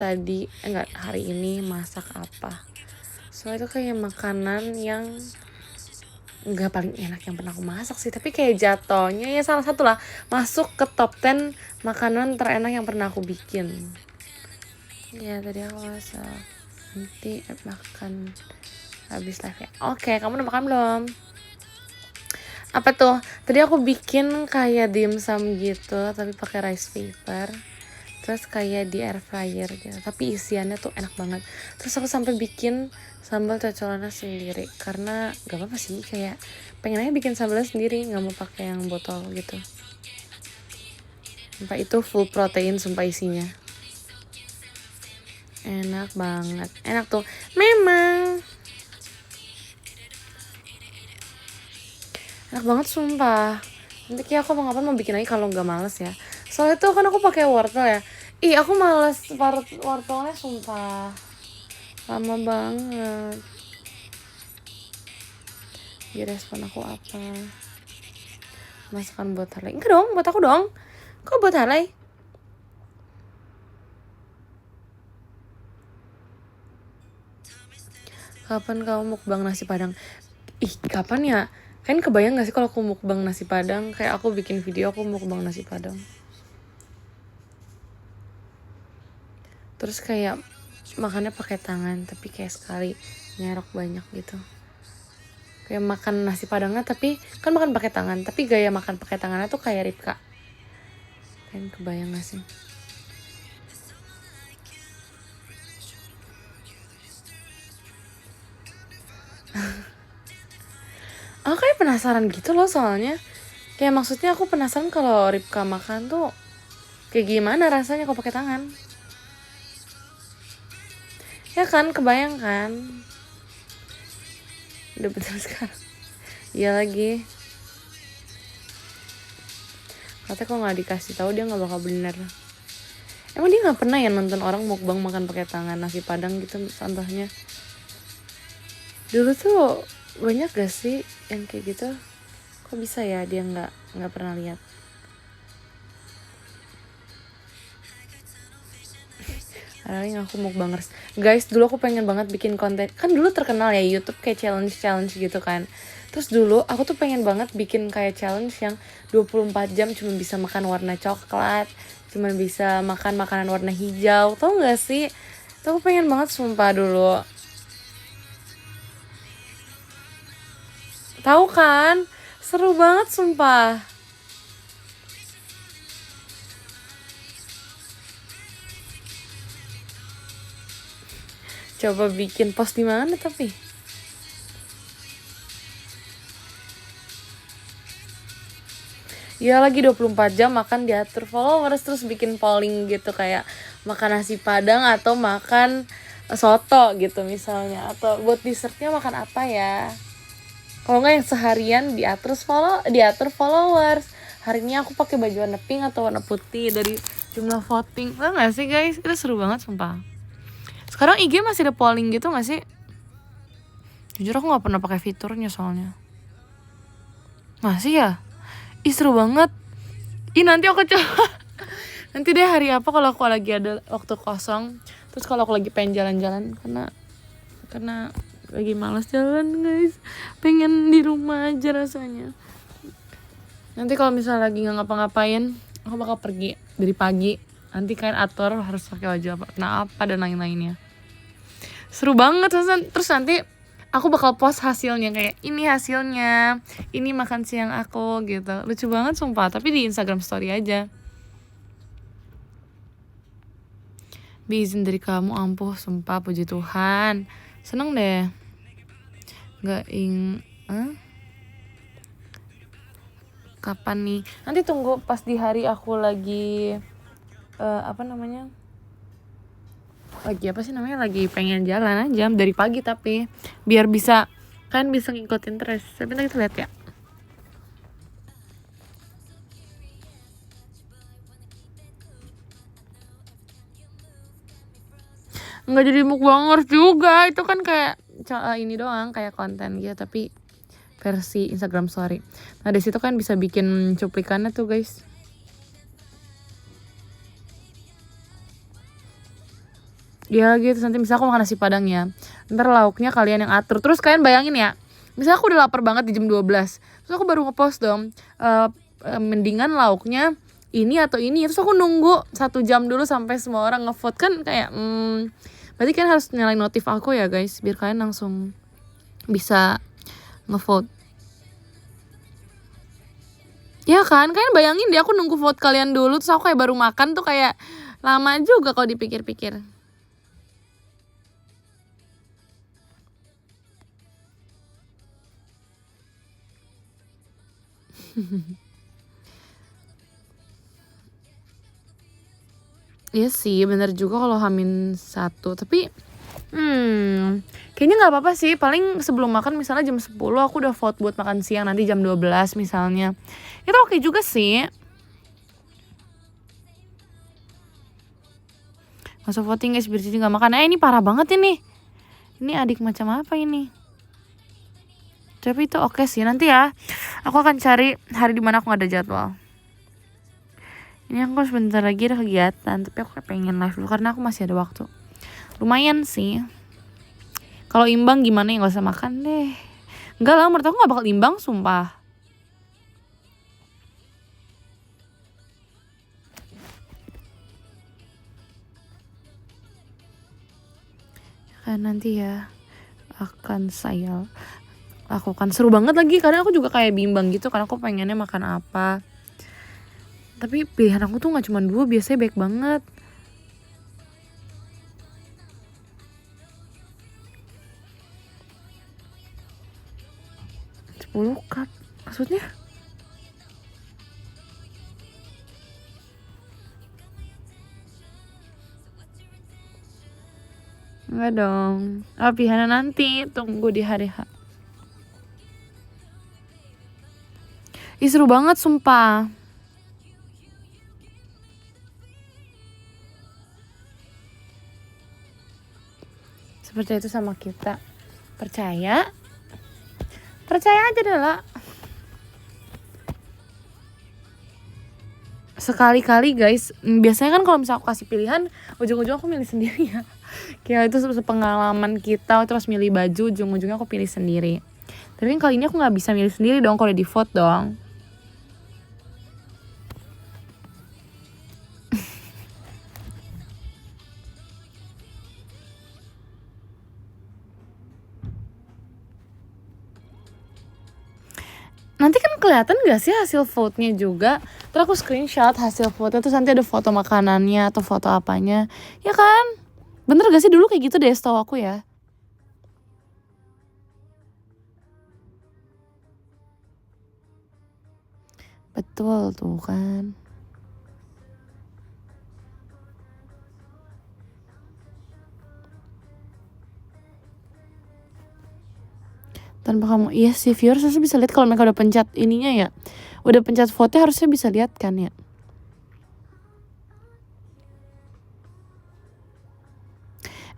hari ini masak apa. Soalnya itu kayak makanan yang nggak paling enak yang pernah aku masak sih, tapi kayak jatuhnya ya salah satu lah masuk ke top 10 makanan terenak yang pernah aku bikin. Ya tadi aku masak, nanti makan habis live ya. Oke, kamu udah makan belum? Apa tuh? Tadi aku bikin kayak dimsum gitu tapi pakai rice paper, terus kayak di air fryer gitu, tapi isiannya tuh enak banget. Terus aku sampai bikin sambal cocolannya sendiri karena gak apa-apa sih, kayak pengen aja bikin sambalnya sendiri, nggak mau pakai yang botol gitu. Sumpah itu full protein, sumpah isinya enak banget, enak tuh memang enak banget sumpah. Nanti kayak aku mau bikin lagi kalau nggak males ya, soalnya tuh kan aku pakai wortel ya. Aku males wortelnya sumpah, lama banget. Respon aku apa? Masakan buat Harley? Enggak dong, buat aku dong. Kok buat Harley? Kapan kamu mukbang nasi padang? Kapan ya? Kan kebayang gak sih kalau aku mukbang nasi padang? Kayak aku bikin video aku mukbang nasi padang, terus kayak makannya pakai tangan, tapi kayak sekali nyerok banyak gitu. Kayak makan nasi padangnya tapi kan makan pakai tangan, tapi gaya makan pakai tangannya tuh kayak Ripka. Kan kebayang gak sih? Aku kayak penasaran gitu loh soalnya. Kayak maksudnya aku penasaran kalau Ripka makan tuh kayak gimana rasanya kalau pakai tangan. Ya kan, kebayang kan? Udah betul sekarang. Iya lagi. Katanya kalau nggak dikasih tahu dia nggak bakal bener. Emang dia nggak pernah ya nonton orang mukbang makan pakai tangan nasi padang gitu contohnya? Dulu tuh banyak gak sih yang kayak gitu? Kok bisa ya dia nggak pernah lihat? Paling aku mukbangers. Guys, dulu aku pengen banget bikin konten. Kan dulu terkenal ya YouTube kayak challenge gitu kan. Terus dulu aku tuh pengen banget bikin kayak challenge yang 24 jam cuma bisa makan warna coklat, cuma bisa makan makanan warna hijau. Tau gak sih? Tuh aku pengen banget sumpah dulu. Tahu kan? Seru banget sumpah. Coba bikin post di mana tapi? Ya lagi 24 jam makan, diatur followers, terus bikin polling gitu kayak makan nasi padang atau makan soto gitu misalnya, atau buat dessertnya makan apa ya. Kalau nggak yang seharian diatur followers. Hari ini aku pakai baju warna pink atau warna putih dari jumlah voting. Tau nggak sih guys? Itu seru banget sumpah. Sekarang IG masih ada polling gitu nggak sih? Jujur aku nggak pernah pakai fiturnya soalnya. Masih ya? Seru banget. Nanti aku coba. Nanti deh hari apa kalau aku lagi ada waktu kosong. Terus kalau aku lagi pengen jalan-jalan karena lagi malas jalan guys. Pengen di rumah aja rasanya. Nanti kalau misalnya lagi nggak ngapa-ngapain, aku bakal pergi dari pagi. Nanti kalian atur harus pakai baju apa dan lain-lainnya. Seru banget. Terus nanti aku bakal post hasilnya, kayak ini hasilnya, ini makan siang aku gitu. Lucu banget sumpah, tapi di Instagram story aja. Izin dari kamu ampuh, sumpah puji Tuhan. Seneng deh. Kapan nih? Nanti tunggu pas di hari aku lagi lagi pengen jalan aja dari pagi, tapi biar bisa ngikutin terus. Tapi nanti kita lihat ya. Nggak jadi mukbangers juga, itu kan kayak ini doang, kayak konten gitu tapi versi Instagram story. Nah di situ kan bisa bikin cuplikannya tuh guys. Ya gitu, nanti misalnya aku makan nasi padang ya, ntar lauknya kalian yang atur. Terus kalian bayangin ya, misalnya aku udah lapar banget di jam 12, terus aku baru ngepost dong, mendingan lauknya ini atau ini. Terus aku nunggu 1 jam dulu sampai semua orang ngevote, kan kayak berarti kan harus nyalain notif aku ya guys, biar kalian langsung bisa ngevote. Ya kan, kalian bayangin deh aku nunggu vote kalian dulu, terus aku kayak baru makan tuh, kayak lama juga kalau dipikir-pikir. Iya sih, bener juga kalau H-1. Tapi kayaknya nggak apa-apa sih. Paling sebelum makan misalnya jam 10 aku udah vote buat makan siang nanti jam 12 misalnya. Itu oke juga sih. Masuk voting guys, biar jadi nggak makan. Ini parah banget ini. Ini adik macam apa ini? Tapi itu oke sih. Nanti ya aku akan cari hari dimana aku gak ada jadwal. Ini aku sebentar lagi ada kegiatan, tapi aku pengen live dulu karena aku masih ada waktu. Lumayan sih. Kalau imbang gimana ya, gak usah makan deh. Enggak lah, menurut aku gak bakal imbang, sumpah. Kan nanti ya akan saya lakukan. Seru banget lagi, karena aku juga kayak bimbang gitu, karena aku pengennya makan apa. Tapi pilihan aku tuh gak cuma 2, biasanya baik banget. Sepuluh cup maksudnya? Enggak dong. Pilihannya nanti, tunggu di hari H. Ih, seru banget sumpah. Seperti itu sama kita. Percaya aja deh lah. Sekali-kali guys. Biasanya kan kalau misalnya aku kasih pilihan, ujung-ujung aku milih sendiri ya. Kayak itu pengalaman kita, terus milih baju, ujung-ujungnya aku pilih sendiri. Tapi kali ini aku gak bisa milih sendiri dong, kalau di vote dong. Nanti kan kelihatan gak sih hasil vote-nya juga? Terus aku screenshot hasil vote-nya, terus nanti ada foto makanannya atau foto apanya. Ya kan? Bener gak sih, dulu kayak gitu deh setahu aku ya. Betul tuh kan. Tanpa kamu, iya sih, viewers harusnya bisa lihat kalau mereka udah pencet ininya ya, udah pencet vote harusnya bisa lihat kan ya.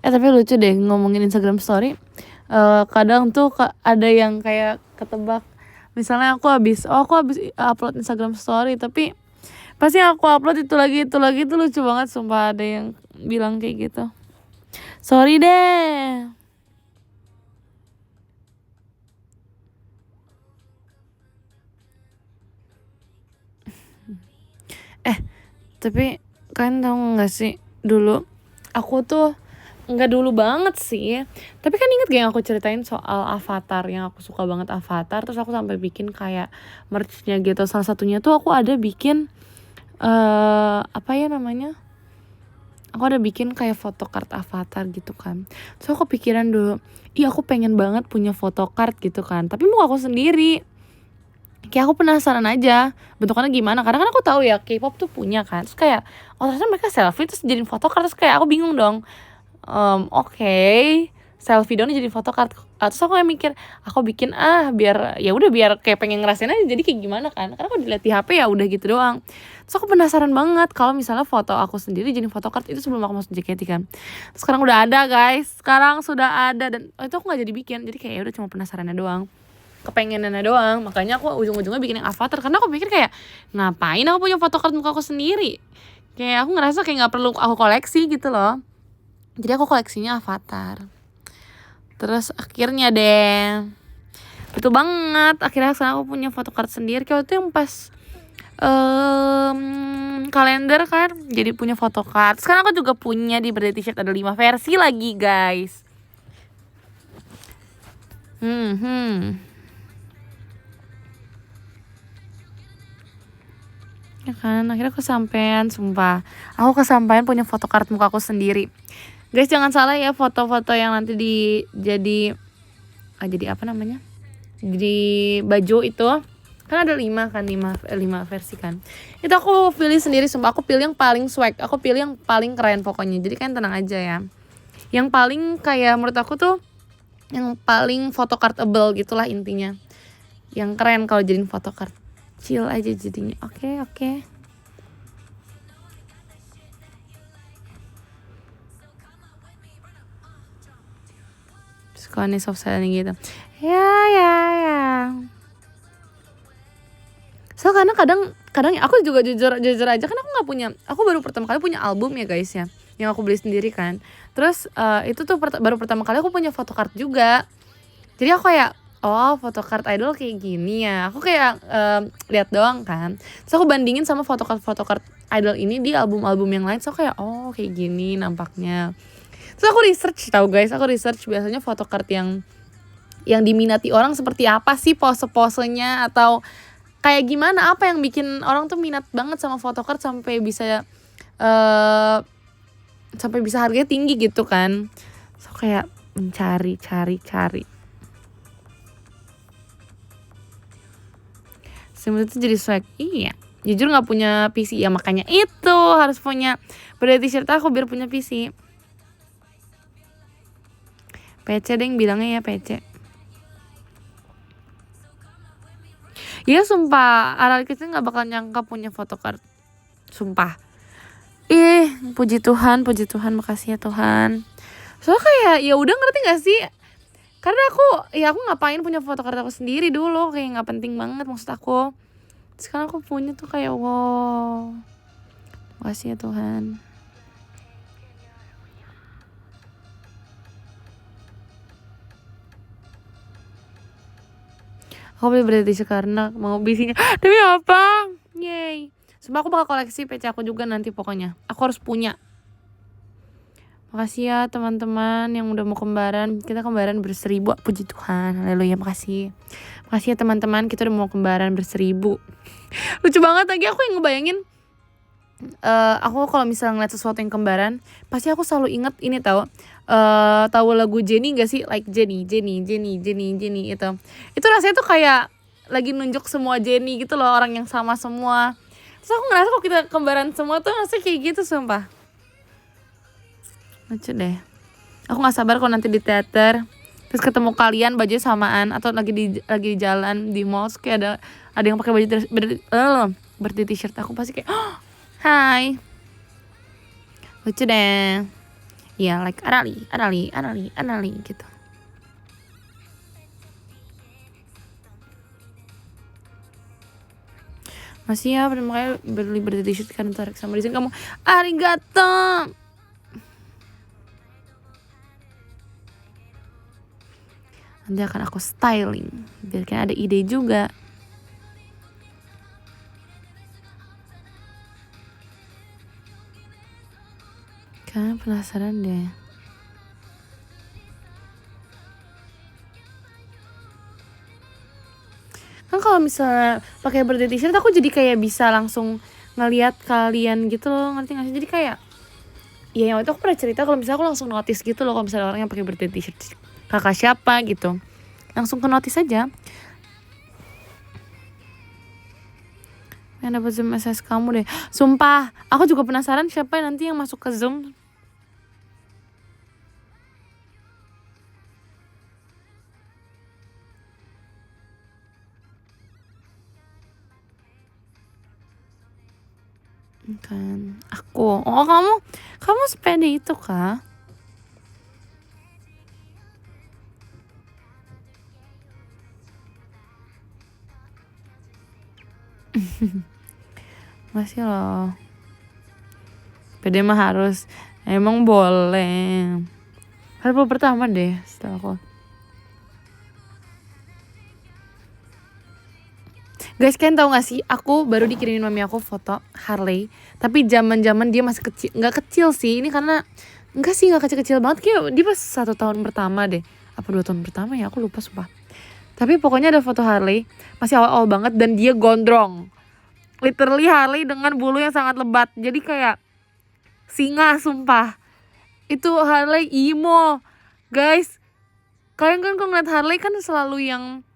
Tapi lucu deh ngomongin Instagram story. Kadang tuh ada yang kayak ketebak. Misalnya aku habis upload Instagram story, tapi pasti aku upload itu lagi itu lucu banget sumpah, ada yang bilang kayak gitu. Sorry deh. Tapi kalian tahu nggak sih, dulu aku tuh nggak dulu banget sih, tapi kan inget gak yang aku ceritain soal Avatar, yang aku suka banget Avatar, terus aku sampai bikin kayak merchnya gitu. Salah satunya tuh aku ada bikin apa ya namanya, aku ada bikin kayak photocard Avatar gitu kan. So aku pikiran dulu, aku pengen banget punya photocard gitu kan, tapi mau aku sendiri. Kayak aku penasaran aja bentukannya gimana, karena kan aku tahu ya K-pop tuh punya kan. Terus kayak ternyata mereka selfie terus jadiin photocard, terus kayak aku bingung dong. Oke, selfie dong jadi photocard. Terus aku kayak mikir, aku bikin biar ya udah, biar kayak pengen ngerasain aja jadi kayak gimana kan. Karena kalau dilihat di HP ya udah gitu doang. Terus aku penasaran banget kalau misalnya foto aku sendiri jadi photocard, itu sebelum aku masuk JKT kan. Terus sekarang udah ada guys, sekarang sudah ada, dan itu aku nggak jadi bikin. Jadi kayak ya udah, cuma penasarannya doang, kepengenannya doang. Makanya aku ujung-ujungnya bikin yang Avatar, karena aku pikir kayak ngapain aku punya photocard muka aku sendiri, kayak aku ngerasa kayak nggak perlu aku koleksi gitu loh. Jadi aku koleksinya Avatar. Terus akhirnya deh, betul banget, akhirnya sekarang aku punya photocard sendiri. Kayak waktu itu yang pas kalender kan, jadi punya photocard. Sekarang aku juga punya di Birthday T-shirt, ada 5 versi lagi guys. Ya kan, akhirnya kesampean, sumpah. Aku kesampean punya photocard muka aku sendiri. Guys, jangan salah ya, foto-foto yang nanti jadi apa namanya? Di baju itu kan ada 5 kan, 5 versi kan. Itu aku pilih sendiri, sumpah. Aku pilih yang paling swag, aku pilih yang paling keren pokoknya. Jadi kan tenang aja ya. Yang paling kayak menurut aku tuh yang paling photocardable gitulah intinya. Yang keren kalau jadiin photocard. Chill aja jadinya. Oke. Suka nih soft selling gitu. Ya. So karena kadang aku juga jujur aja kan, aku baru pertama kali punya album ya guys ya, yang aku beli sendiri kan. Terus itu tuh baru pertama kali aku punya photocard juga. Jadi aku kayak, oh photocard idol kayak gini ya. Aku kayak lihat doang kan. Terus aku bandingin sama photocard idol ini di album-album yang lain. So kayak, oh kayak gini nampaknya. Terus aku research biasanya photocard yang diminati orang seperti apa sih, pose-posenya atau kayak gimana, apa yang bikin orang tuh minat banget sama photocard sampai bisa harganya tinggi gitu kan. So kayak mencari. Sebenarnya itu jadi swag. Iya, jujur nggak punya PC ya, makanya itu harus punya Birthday T-shirt aku biar punya PC. PC deh yang bilangnya ya, PC. Ya sumpah, Aral kecil nggak bakal nyangka punya photocard, sumpah. Puji Tuhan, makasih ya Tuhan. Soalnya kayak ya udah, ngerti gak sih? Karena aku ngapain punya photocard aku sendiri dulu, kayak nggak penting banget maksud aku. Sekarang aku punya tuh kayak wow, makasih ya Tuhan. Aku beli Birthday T-shirt karena mau bisinya. Demi apa? Yay. Sumpah aku bakal koleksi PC aku juga nanti pokoknya. Aku harus punya. Makasih ya teman-teman yang udah mau kembaran. Kita kembaran berseribu, puji Tuhan. Haleluya, makasih. Makasih ya teman-teman, kita udah mau kembaran berseribu. Lucu banget lagi aku yang ngebayangin. Aku kalau misalnya ngeliat sesuatu yang kembaran, pasti aku selalu inget ini tahu lagu Jenny gak sih, like Jenny itu rasanya tuh kayak lagi nunjuk semua Jenny gitu loh, orang yang sama semua. Terus aku ngerasa kalau kita kembaran semua tuh rasanya kayak gitu, sumpah lucu deh. Aku nggak sabar kalau nanti di teater terus ketemu kalian baju samaan, atau lagi di jalan di mall kayak ada yang pakai baju Birthday T-shirt aku, pasti kayak hai, lucu deh. Ya like Arali gitu. Masih ya, makanya beli Birthday T-shirt kan, tarik sama desain kamu. Arigato. Nanti akan aku styling biar kan ada ide juga. Kan penasaran deh. Kan kalau misalnya pakai Birthday T-shirt aku jadi kayak bisa langsung ngelihat kalian gitu loh, ngerti gak sih? Jadi kayak ya yang itu aku pernah cerita kalau misalnya aku langsung notice gitu loh, kalau misalnya orang yang pakai Birthday T-shirt kakak siapa gitu, langsung ke notice aja. Yang dapat Zoom SS kamu deh. Sumpah, aku juga penasaran siapa nanti yang masuk ke Zoom. Kan aku, oh kamu sepeda itu kah? Masih loh. Pede mah harus Emang boleh. Hari pertama deh setelah aku. Guys, kalian tahu gak sih, aku baru dikirimin mami aku foto Harley. Tapi zaman dia masih kecil. Nggak kecil sih, ini karena nggak kecil-kecil banget. Kayak dia pas 1 tahun pertama deh. Apa 2 tahun pertama ya, aku lupa sumpah. Tapi pokoknya ada foto Harley, masih awal-awal banget dan dia gondrong. Literally Harley dengan bulu yang sangat lebat. Jadi kayak singa sumpah. Itu Harley emo. Guys, kalian kan kalau ngeliat Harley kan selalu yang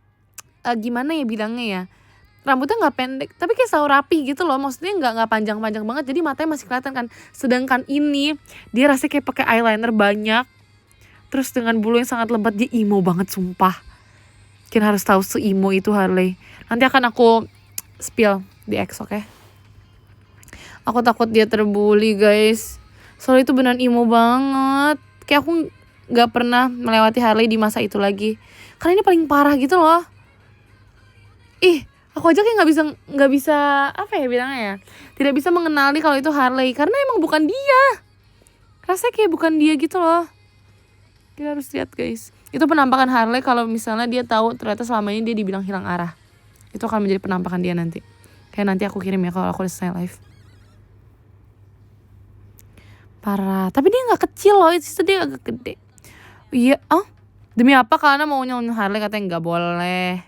gimana ya bilangnya ya, rambutnya nggak pendek tapi kayak selalu rapi gitu loh, maksudnya nggak panjang-panjang banget, jadi matanya masih kelihatan kan. Sedangkan ini dia rasanya kayak pakai eyeliner banyak, terus dengan bulu yang sangat lebat, dia emo banget sumpah. Kalian harus tahu se-emo itu Harley. Nanti akan aku spill di X, oke? Aku takut dia terbully guys, soalnya itu beneran emo banget. Kayak aku nggak pernah melewati Harley di masa itu lagi, karena ini paling parah gitu loh. Aku aja kayak nggak bisa apa ya bilangnya ya, tidak bisa mengenali kalau itu Harley karena emang bukan dia. Rasanya kayak bukan dia gitu loh. Kita harus lihat guys, itu penampakan Harley kalau misalnya dia tahu ternyata selama ini dia dibilang hilang arah. Itu akan menjadi penampakan dia nanti. Kayak nanti aku kirim ya kalau aku udah selesai live. Parah, tapi dia nggak kecil loh, itu dia agak gede. Iya, demi apa karena maunya Harley katanya nggak boleh.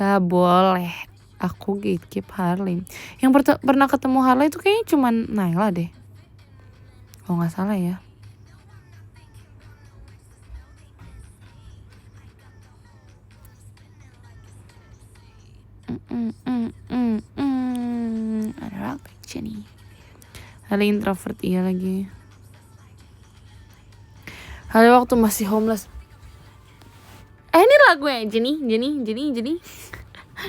Gak boleh aku gatekeep Harley. Yang pernah ketemu Harley itu kayaknya cuman Naila deh, kalau nggak salah ya. Ada apa Jenny? Harley introvert iya lagi. Harley waktu masih homeless. Ini lagunya Jenny.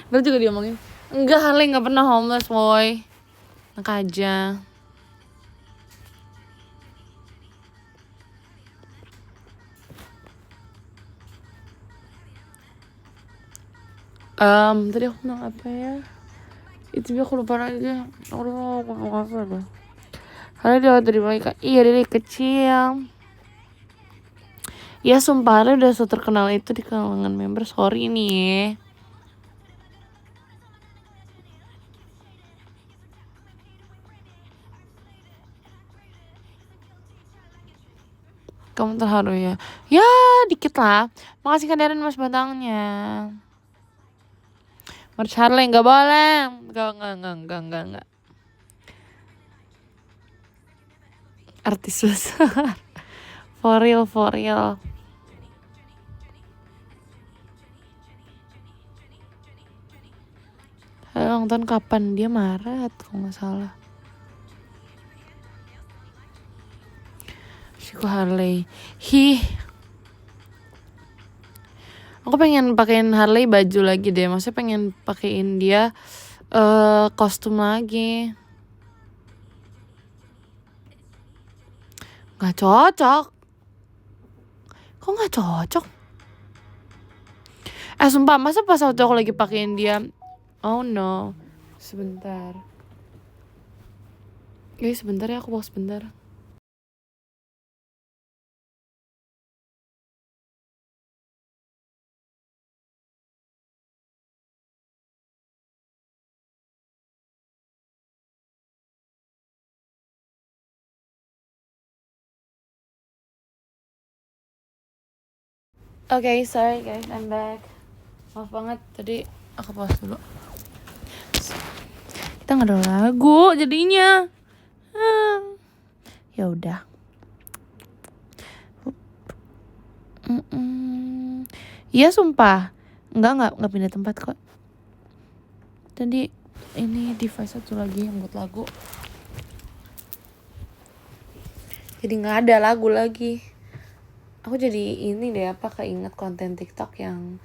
Baru juga diomongin. Enggak, Harley nggak pernah homeless boy. Enak aja. Tadi aku bilang apa ya? Itu aku lupa lagi. Aduh, aku lupa apa. Harley dia dari mereka. Iya dari kecil. Ya sumpah Harley udah terkenal itu di kalangan member. Sorry nih ya. Kamu terharu ya? Ya dikit lah. Makasih Kadaran mas batangnya. Merch Harley nggak boleh. Nggak. Artis besar. For real. Ulang tahun kapan? Dia Maret kalau nggak salah. Shiko Harley. Aku pengen pakein Harley baju lagi deh. Maksudnya pengen pakein dia kostum lagi. Gak cocok. Kok gak cocok? Sumpah masa pas waktu aku lagi pakein dia. Oh no. Sebentar. Guys sebentar ya, aku bawa sebentar. Okay, sorry guys, I'm back. Maaf banget tadi aku pause dulu. Kita nggak ada lagu jadinya. Ya udah. Iya sumpah. Enggak pindah tempat kok. Tadi ini device satu lagi yang buat lagu. Jadi nggak ada lagu lagi. Aku jadi ini deh keinget konten TikTok yang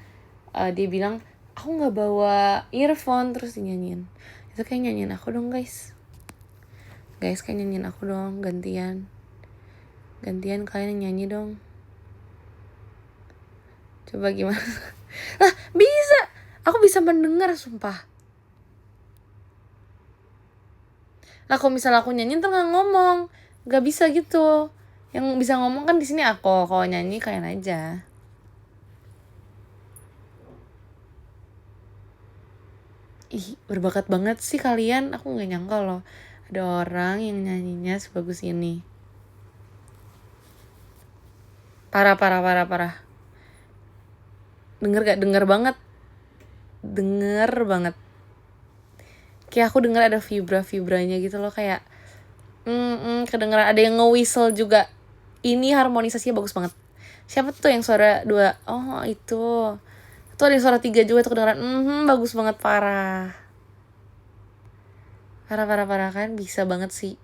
dia bilang aku nggak bawa earphone terus dinyanyiin. Itu kayak nyanyiin aku dong guys kayak nyanyiin aku dong, gantian kalian nyanyi dong. Coba gimana? Lah bisa, aku bisa mendengar sumpah. Lah kalau misalnya aku nyanyi ntar nggak ngomong, nggak bisa gitu. Yang bisa ngomong kan di sini aku, kalau nyanyi kalian aja. Ih, berbakat banget sih kalian. Aku nggak nyangka loh ada orang yang nyanyinya sebagus ini. Parah. Denger gak? Denger banget. Kayak aku denger ada vibra-vibranya gitu loh, kayak kedengeran ada yang nge-whistle juga. Ini harmonisasinya bagus banget. Siapa tuh yang suara 2? Oh, itu. Tuh ada yang suara 3 juga tuh kedengeran. Bagus banget, parah kan, bisa banget sih.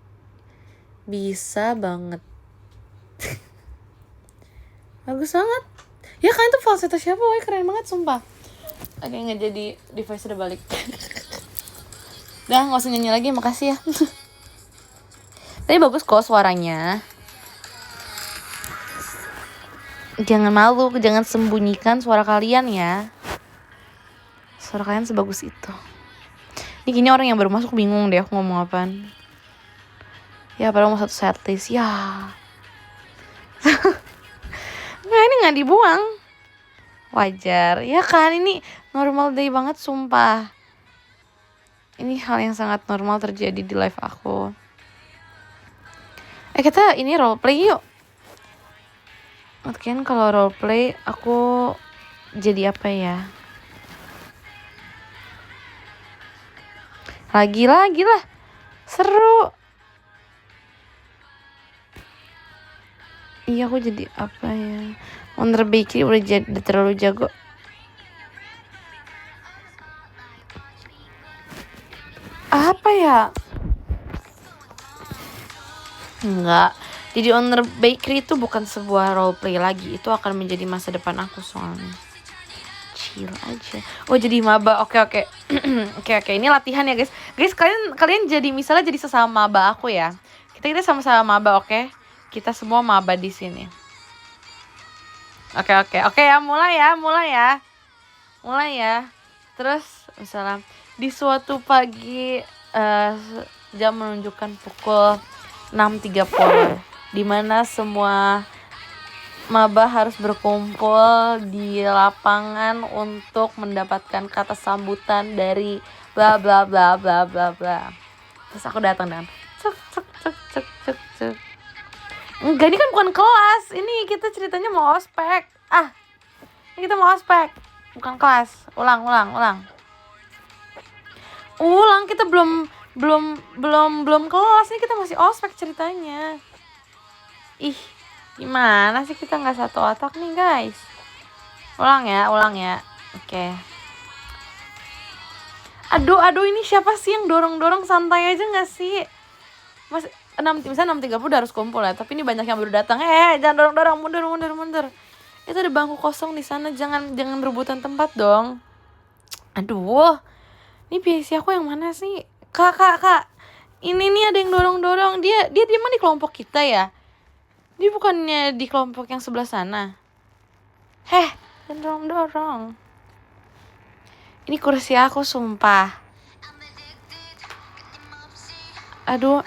Bisa banget. Bagus banget. Ya kan itu falsetto siapa? Woy, keren banget sumpah. Oke, nggak jadi, device udah balik. Udah, nggak usah nyanyi lagi, makasih ya. Tapi bagus kok suaranya. Jangan malu, jangan sembunyikan suara kalian ya. Suara kalian sebagus itu. Ini kayaknya orang yang baru masuk bingung deh aku ngomong apaan. Ya padahal mau satu setlist ya. Nah ini gak dibuang. Wajar, ya kan, ini normal day banget sumpah. Ini hal yang sangat normal terjadi di live aku. Kita ini roleplay yuk. Mungkin kalau roleplay aku jadi apa ya? Lagi lah. Seru. Iya, aku jadi apa ya? Wonder Bakery udah terlalu jago. Apa ya? Enggak. Jadi Wonder Bakery itu bukan sebuah roleplay lagi. Itu akan menjadi masa depan aku soalnya. Chill aja. Oh, jadi maba. Oke. Oke, ini latihan ya, guys. Guys, kalian jadi misalnya jadi sesama maba aku ya. Kita sama-sama maba, oke? Kita semua maba di sini. Oke ya, mulai ya. Terus misalnya di suatu pagi jam menunjukkan pukul 6.30, di mana semua maba harus berkumpul di lapangan untuk mendapatkan kata sambutan dari bla bla bla bla bla bla. Terus aku datang dan cek. Enggak, ini kan bukan kelas. Ini kita ceritanya mau ospek. Ini kita mau ospek, bukan kelas. Ulang. Kita belum kelas. Ini kita masih ospek ceritanya. Ih, gimana sih, kita nggak satu otak nih, guys. Ulang ya. Oke. Aduh, ini siapa sih yang dorong-dorong? Santai aja nggak sih? Misalnya 6.30 udah harus kumpul ya, tapi ini banyak yang baru datang. Jangan dorong-dorong, mundur. Itu ada bangku kosong di sana, jangan rebutan tempat dong. Aduh, ini biasa aku yang mana sih? Kak, ini nih ada yang dorong-dorong. Dia mah di kelompok kita ya? Dia bukannya di kelompok yang sebelah sana? Jangan dorong. Ini kursi aku sumpah. Aduh,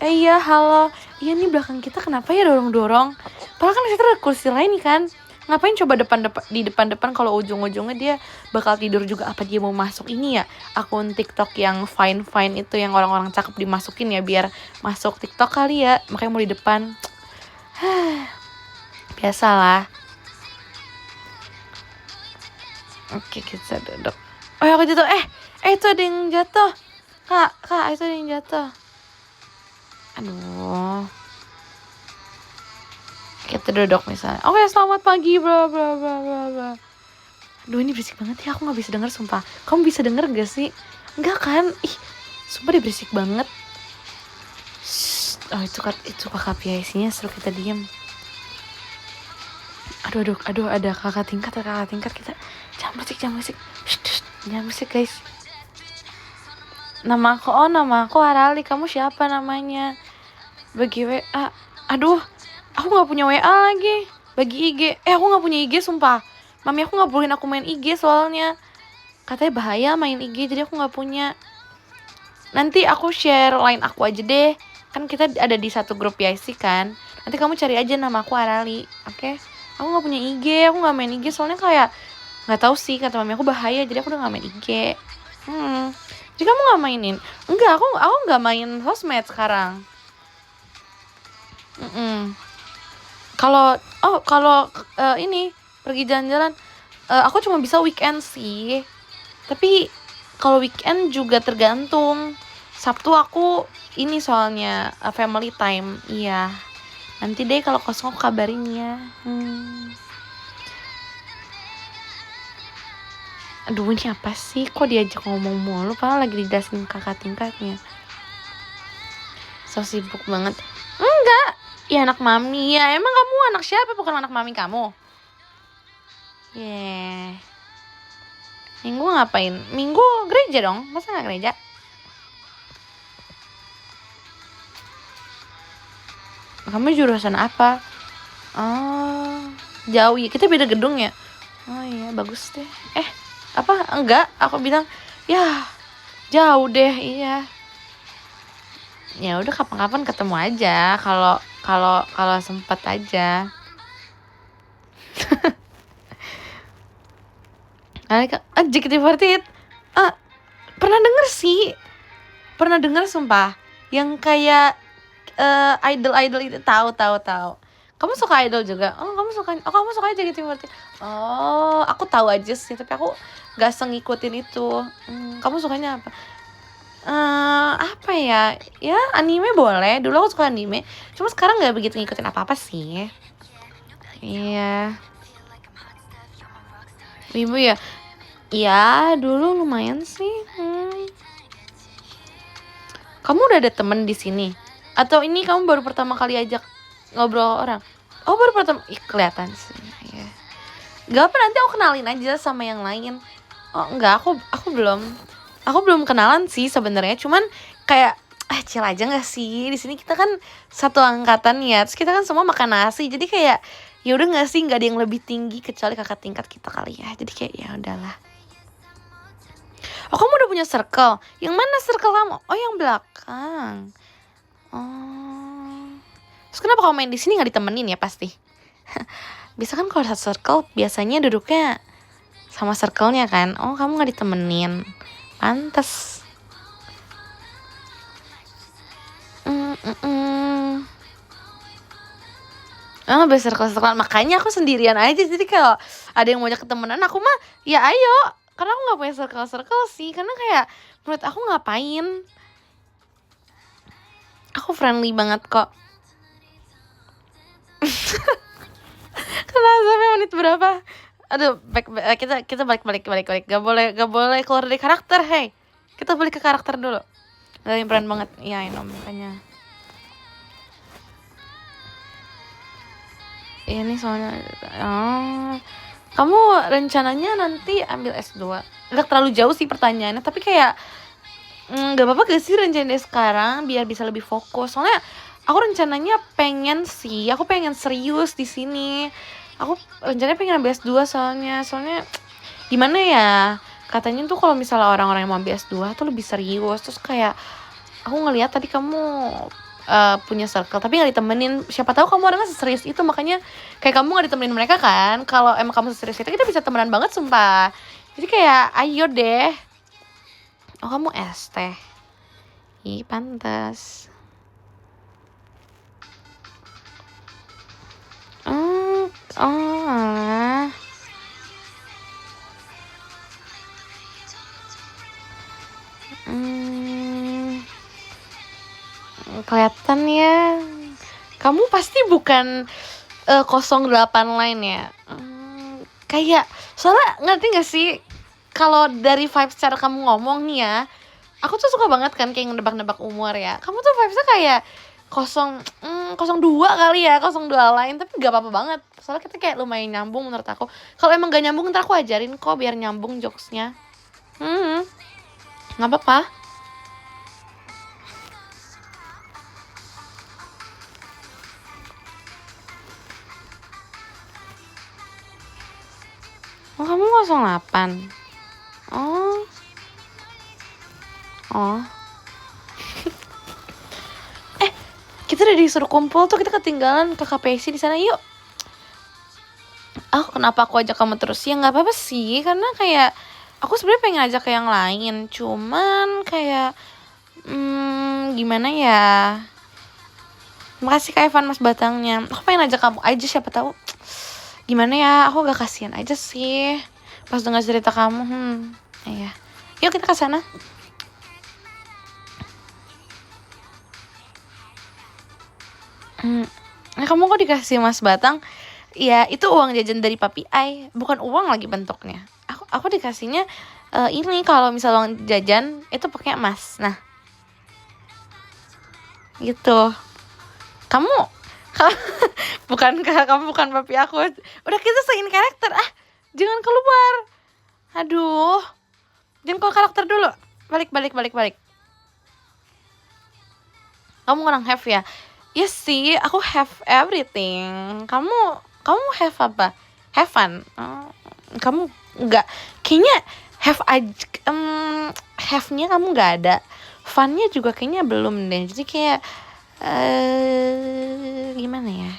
iya, halo. Iya nih, belakang kita kenapa ya dorong-dorong? Padahal kan di situ ada kursi lain kan. Ngapain coba di depan kalau ujung-ujungnya dia bakal tidur juga. Apa dia mau masuk ini ya? Akun TikTok yang fine itu, yang orang-orang cakep dimasukin ya biar masuk TikTok kali ya. Makanya mau di depan. Biasalah. Oke, kita duduk. Aku jatuh. Itu ada yang jatuh. Kak, itu ada yang jatuh. Aduh. Kita duduk misalnya. Oke, selamat pagi, bla bla bla bla bla. Aduh, ini berisik banget ya, aku gak bisa denger sumpah. Kamu bisa denger gak sih? Enggak kan? Ih, sumpah dia berisik banget. Oh, itu kakak PIC-nya, suruh kita diem. Aduh, ada kakak tingkat kita. Jangan berisik. Shh, jangan berisik, guys. Nama aku Arali. Kamu siapa namanya? Bagi WA. Aduh, aku gak punya WA lagi. Bagi IG. Aku gak punya IG sumpah. Mami aku gak bolehin aku main IG soalnya. Katanya bahaya main IG, jadi aku gak punya. Nanti aku share line aku aja deh. Kan kita ada di satu grup PIC kan. Nanti kamu cari aja nama aku Arali. Oke? Aku gak punya IG, aku gak main IG soalnya kayak gak tahu sih, kata mami aku bahaya, jadi aku udah gak main IG. Jadi kamu gak mainin? Enggak, aku gak main sosmed sekarang. Kalau ini pergi jalan-jalan, aku cuma bisa weekend sih. Tapi kalau weekend juga tergantung. Sabtu aku ini soalnya family time. Iya. Nanti deh kalau kosong aku kabarin ya. Aduh, ini apa sih? Kok diajak ngomong mulu? Padahal lagi didasin kakak tingkatnya. So sibuk banget. Enggak. Ya anak mami. Ya emang kamu anak siapa? Bukan anak mami kamu. Minggu ngapain? Minggu gereja dong. Masa gak gereja? Kamu jurusan apa? Oh, jauh ya. Kita beda gedung ya. Oh iya, bagus deh. Apa? Enggak, aku bilang ya jauh deh. Iya. Ya udah, kapan-kapan ketemu aja. Kalau sempat aja. JKT48. Pernah denger sumpah. Yang kayak idol itu, tahu. Kamu suka idol juga? Kamu suka JKT48. Oh, aku tahu aja sih, tapi aku gak ngikutin itu. Kamu sukanya apa? Apa ya? Ya anime boleh. Dulu aku suka anime. Cuma sekarang gak begitu ngikutin apa-apa sih. Iya. Ibu ya? Ya dulu lumayan sih. Kamu udah ada temen di sini? Atau ini kamu baru pertama kali ajak ngobrol orang? Oh, baru pertama. Kelihatan sih. Ya. Gak apa, nanti aku kenalin aja sama yang lain. Oh enggak, aku belum kenalan sih sebenarnya. Cuman kayak chill aja nggak sih? Di sini kita kan satu angkatan ya. Terus kita kan semua makan nasi. Jadi kayak ya udah nggak sih, nggak ada yang lebih tinggi kecuali kakak tingkat kita kali ya. Jadi kayak ya udahlah. Oh, kamu udah punya circle? Yang mana circle kamu? Oh, yang belakang. Oh. Terus kenapa kamu main di sini nggak ditemenin ya pasti? Biasa kan kalau satu circle biasanya duduknya sama circle-nya kan. Oh, kamu nggak ditemenin. Pantes. Biasa circle-circle. Makanya aku sendirian aja. Jadi kalau ada yang mau ajak ketemenan, aku mah ya ayo. Karena aku gak punya circle-circle sih. Karena kayak menurut aku ngapain. Aku friendly banget kok. Kenapa sampai menit berapa? Aduh, kita balik. Gak boleh keluar dari karakter, hey. Kita balik ke karakter dulu. Gak impian banget. Iya, makanya. Ini soalnya kamu rencananya nanti ambil S2? Gak terlalu jauh sih pertanyaannya, tapi kayak gak apa-apa gak sih rencananya sekarang biar bisa lebih fokus. Soalnya aku rencananya pengen serius di sini. Aku rencananya pengen ambil S2 soalnya gimana ya? Katanya tuh kalau misalnya orang-orang yang mau ambil S2 tuh lebih serius. Terus kayak aku ngeliat tadi kamu punya circle tapi gak ditemenin. Siapa tahu kamu orangnya serius itu, makanya kayak kamu gak ditemenin mereka kan. Kalau emang kamu serius itu kita bisa temenan banget sumpah. Jadi kayak ayo deh. Oh, kamu ST. Ih, pantas. Alah. Kelihatan ya. Kamu pasti bukan 08 line ya. Kayak soalnya ngerti gak sih, kalau dari vibes cara kamu ngomong nih ya, aku tuh suka banget kan kayak nebak-nebak umur ya. Kamu tuh vibesnya kayak 02 kali ya, 02 line, tapi gak apa-apa banget. Soalnya kita kayak lumayan nyambung menurut aku. Kalau emang gak nyambung ntar aku ajarin kok biar nyambung jokesnya. Gak apa-apa. Oh, kamu 08. Oh. udah disuruh kumpul tuh, kita ketinggalan ke KPC di sana, yuk. Kenapa aku ajak kamu terus? Ya nggak apa-apa sih, karena kayak aku sebenarnya pengen ajak ke yang lain, cuman kayak gimana ya? Makasih Kak Evan Mas Batangnya. Aku pengen ajak kamu aja, siapa tahu gimana ya, aku gak kasihan aja sih pas dengar cerita kamu. Iya. Yuk kita ke sana. Kamu kok dikasih Mas Batang? Ya itu uang jajan dari papi ai, bukan uang lagi bentuknya. Aku dikasihnya ini kalau misal uang jajan itu pakai emas. Nah, gitu. Kamu bukankah kamu bukan papi aku? Udah kita sein karakter. Jangan keluar. Aduh. Jangan keluar karakter dulu. Balik. Kamu orang have ya? Yes sih, aku have everything. Kamu have apa? Have fun. Kamu enggak. Kayaknya have aja. Have-nya kamu enggak ada. Fun-nya juga kayaknya belum deh. Jadi kayak gimana ya?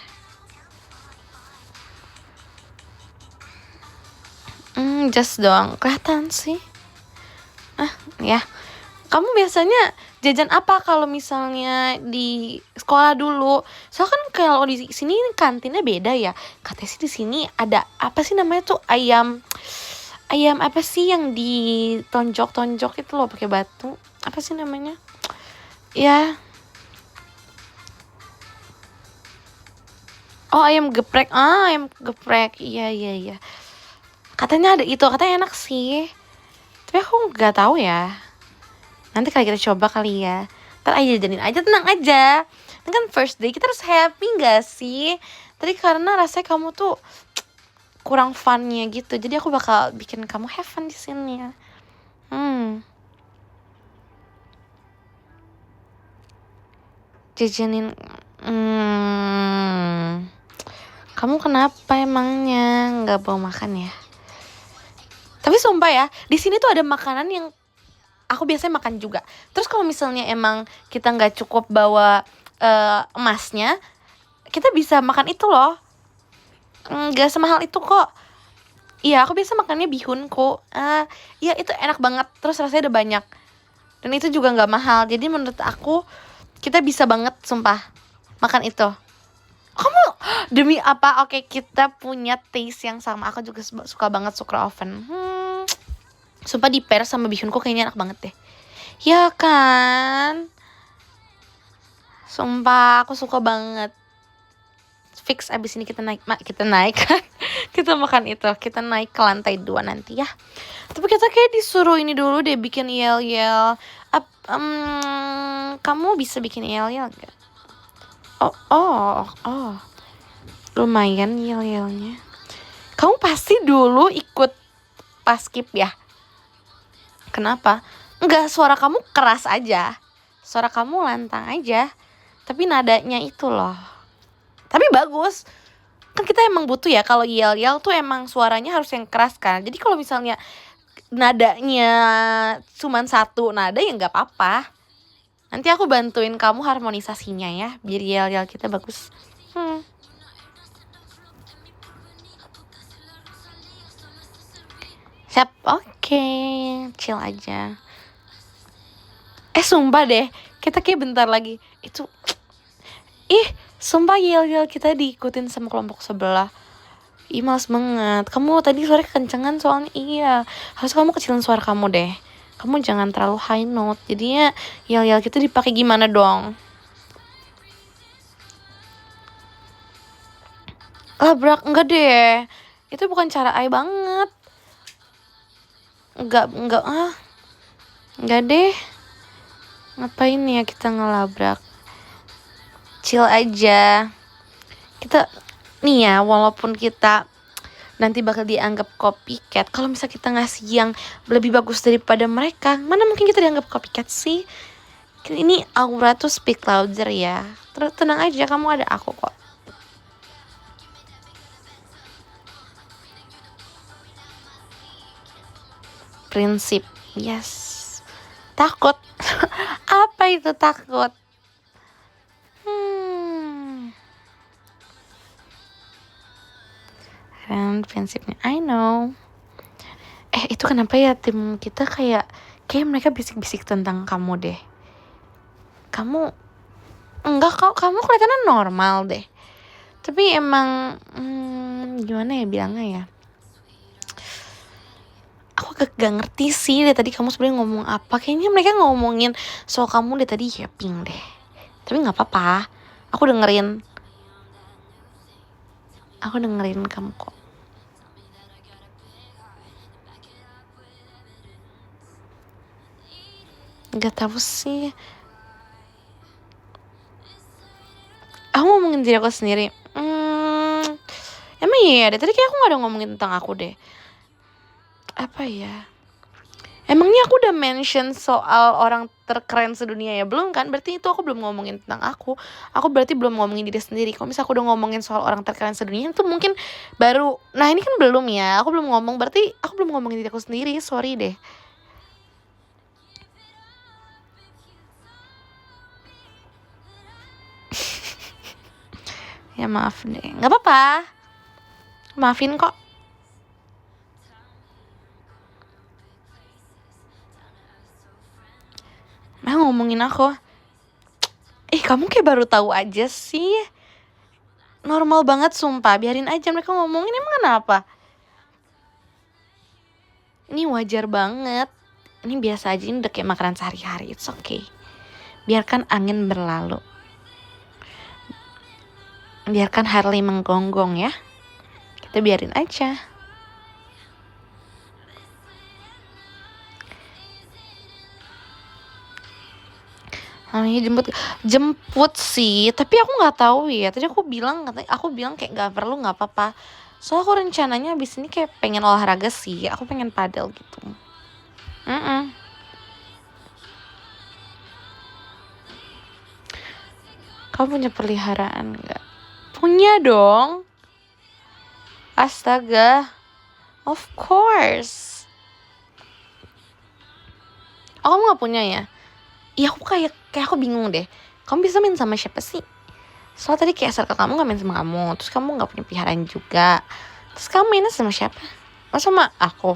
Just doang. Kelihatan sih. Ya. Kamu biasanya jajan apa kalau misalnya di sekolah dulu? Soalnya kan kalau di sini kantinnya beda ya. Katanya sih di sini ada apa sih namanya tuh, ayam apa sih yang ditonjok-tonjok itu loh pakai batu? Apa sih namanya? Ya. Ayam geprek. Ayam geprek. Iya. Katanya ada itu, katanya enak sih. Tapi aku nggak tahu ya. Nanti kali kita coba kali ya. Ntar aja jajanin aja, tenang aja. Ini kan first day, kita harus happy gak sih? Tadi karena rasanya kamu tuh kurang funnya gitu, jadi aku bakal bikin kamu have fun di sini ya. Jajanin. Kamu kenapa emangnya nggak mau makan ya? Tapi sumpah ya, di sini tuh ada makanan yang aku biasanya makan juga. Terus kalau misalnya emang kita nggak cukup bawa emasnya, kita bisa makan itu loh. Nggak semahal itu kok. Iya, aku biasa makannya bihun kok. Iya itu enak banget. Terus rasanya udah banyak. Dan itu juga nggak mahal. Jadi menurut aku kita bisa banget sumpah makan itu. Kamu demi apa? Oke, kita punya taste yang sama. Aku juga suka banget sukra oven. Sumpah di pair sama bihunku kayaknya enak banget deh. Ya kan? Sumpah aku suka banget. Fix abis ini kita naik kita makan itu. Kita naik ke lantai 2 nanti ya. Tapi kita kayak disuruh ini dulu deh, bikin yel-yel. Kamu bisa bikin yel-yel gak? Lumayan yel-yelnya. Kamu pasti dulu ikut paskib ya? Kenapa? Enggak, suara kamu keras aja. Suara kamu lantang aja. Tapi nadanya itu loh. Tapi bagus. Kan kita emang butuh ya, kalau yel-yel tuh emang suaranya harus yang keras kan. Jadi kalau misalnya nadanya cuman satu nada ya gak apa-apa. Nanti aku bantuin kamu harmonisasinya ya, biar yel-yel kita bagus. Siap, oke. Chill aja. Sumpah deh, kita kayak bentar lagi itu. Sumpah yel-yel kita diikutin sama kelompok sebelah. Males banget. Kamu tadi suara kencengan soalnya. Iya, harus kamu kecilin suara kamu deh. Kamu jangan terlalu high note. Jadinya yel-yel kita dipakai gimana dong? Labrak, enggak deh. Itu bukan cara ai banget. Enggak deh. Ngapain ya kita ngelabrak? Chill aja. Kita nih ya, walaupun kita nanti bakal dianggap copycat, kalau misal kita ngasih yang lebih bagus daripada mereka, mana mungkin kita dianggap copycat sih? Ini aura tuh speak louder ya. Terus tenang aja, kamu ada aku kok. Prinsip, yes. Takut. Apa itu takut? Kan prinsipnya I know. Itu kenapa ya tim kita kayak mereka bisik-bisik tentang kamu deh. Kamu enggak, kamu kelihatannya normal deh. Tapi emang gimana ya bilangnya ya, aku gak ngerti sih deh tadi kamu sebenarnya ngomong apa. Kayaknya mereka ngomongin soal kamu deh tadi, yapping deh. Tapi nggak apa-apa, aku dengerin kamu kok. Gak tahu sih, aku ngomongin diri aku sendiri. Emang iya deh, tadi kayak aku gak ada ngomongin tentang aku deh. Apa ya, emangnya aku udah mention soal orang terkeren sedunia ya? Belum kan? Berarti itu aku belum ngomongin tentang aku. Aku berarti belum ngomongin diri sendiri. Kalau misalnya aku udah ngomongin soal orang terkeren sedunia, itu mungkin baru. Nah ini kan belum ya. Aku belum ngomong, berarti aku belum ngomongin diri aku sendiri. Sorry deh. Ya maaf deh. Gak apa-apa. Maafin kok. Ngomongin aku. Kamu kayak baru tahu aja sih. Normal banget sumpah. Biarin aja mereka ngomongin, emang kenapa? Ini wajar banget. Ini biasa aja, ini udah kayak makanan sehari-hari. It's okay. Biarkan angin berlalu. Biarkan Harley menggonggong ya. Kita biarin aja. Namanya jemput sih, tapi aku nggak tahu ya. Tadi aku bilang kayak nggak perlu, nggak apa-apa. Soalnya aku rencananya abis ini kayak pengen olahraga sih. Aku pengen padel gitu. Kamu punya peliharaan nggak? Punya dong. Astaga, of course. Oh, kamu nggak punya ya? Iya, aku kayak aku bingung deh. Kamu bisa main sama siapa sih? Soalnya tadi kayak circle kamu gak main sama kamu. Terus kamu gak punya peliharaan juga. Terus kamu mainnya sama siapa? Oh, sama aku.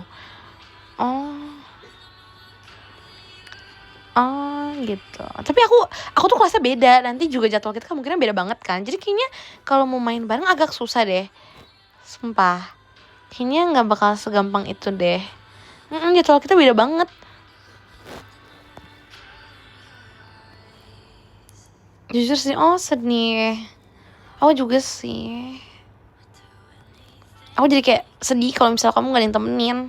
Oh gitu. Tapi aku tuh kelasnya beda. Nanti juga jadwal kita kemungkinan beda banget kan. Jadi kayaknya kalau mau main bareng agak susah deh. Sumpah. Kayaknya gak bakal segampang itu deh. Jadwal kita beda banget. Jujur sih, sedih. Aku juga sih. Aku jadi kayak sedih kalau misalnya kamu gak ada yang temenin.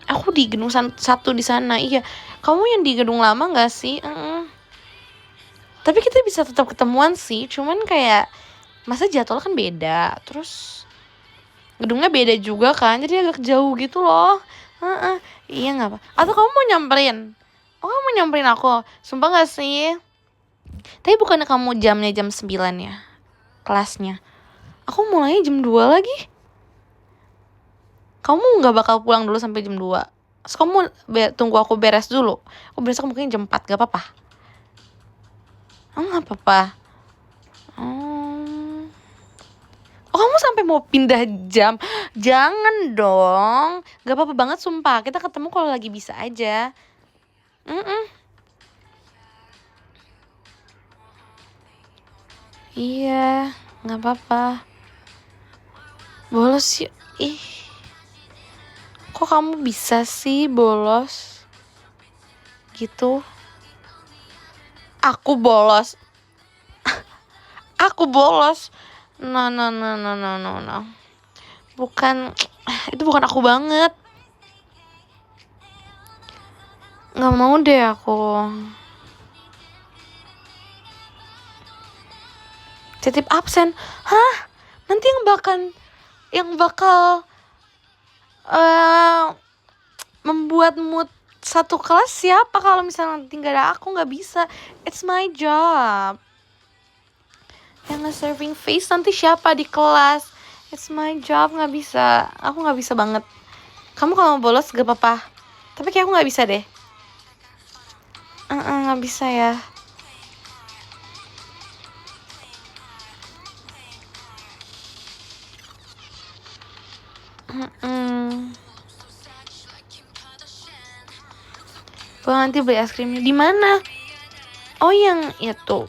Aku di gedung 1 di sana. Iya. Kamu yang di gedung lama gak sih? Tapi kita bisa tetap ketemuan sih. Cuman kayak masa jadwal kan beda. Terus gedungnya beda juga kan. Jadi agak jauh gitu loh. Iya gak apa. Atau kamu mau nyamperin? Oh, kamu mau nyamperin aku? Sumpah gak sih? Tapi bukannya kamu jamnya jam 9 ya? Kelasnya. Aku mulainya jam 2 lagi. Kamu gak bakal pulang dulu sampai jam 2. Terus kamu tunggu aku beres dulu. Aku beres mungkin jam 4, gak apa-apa? Gak apa-apa. Kamu sampai mau pindah jam? Jangan dong. Gak apa-apa banget sumpah. Kita ketemu kalau lagi bisa aja. Iya, gak apa-apa. Bolos yuk. Kok kamu bisa sih bolos? Gitu. Aku bolos. Aku bolos. No. Itu bukan aku banget. Gak mau deh aku. Titip absen. Hah? Nanti yang bakal membuat mood satu kelas siapa kalau misalnya nanti gak ada aku? Gak bisa. It's my job. Yang nge-serving face nanti siapa di kelas? It's my job. Gak bisa. Aku gak bisa banget. Kamu kalau mau bolos gak apa-apa. Tapi kayak aku gak bisa deh. Gak bisa ya. Pulang nanti beli es krimnya di mana? Oh yang itu.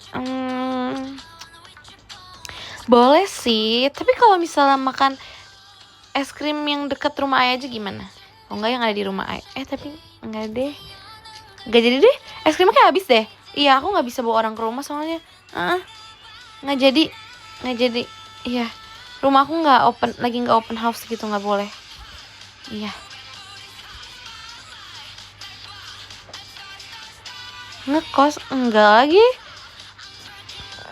Boleh sih, tapi kalau misalnya makan es krim yang deket rumah Ayah aja gimana? Oh enggak, yang ada di rumah Ayah. Tapi enggak deh. Enggak jadi deh. Es krimnya kayak habis deh. Iya, aku nggak bisa bawa orang ke rumah soalnya. Nggak jadi. Nggak jadi. Iya. Rumah aku lagi nggak open house gitu, nggak boleh. Iya. Ngekos enggak lagi.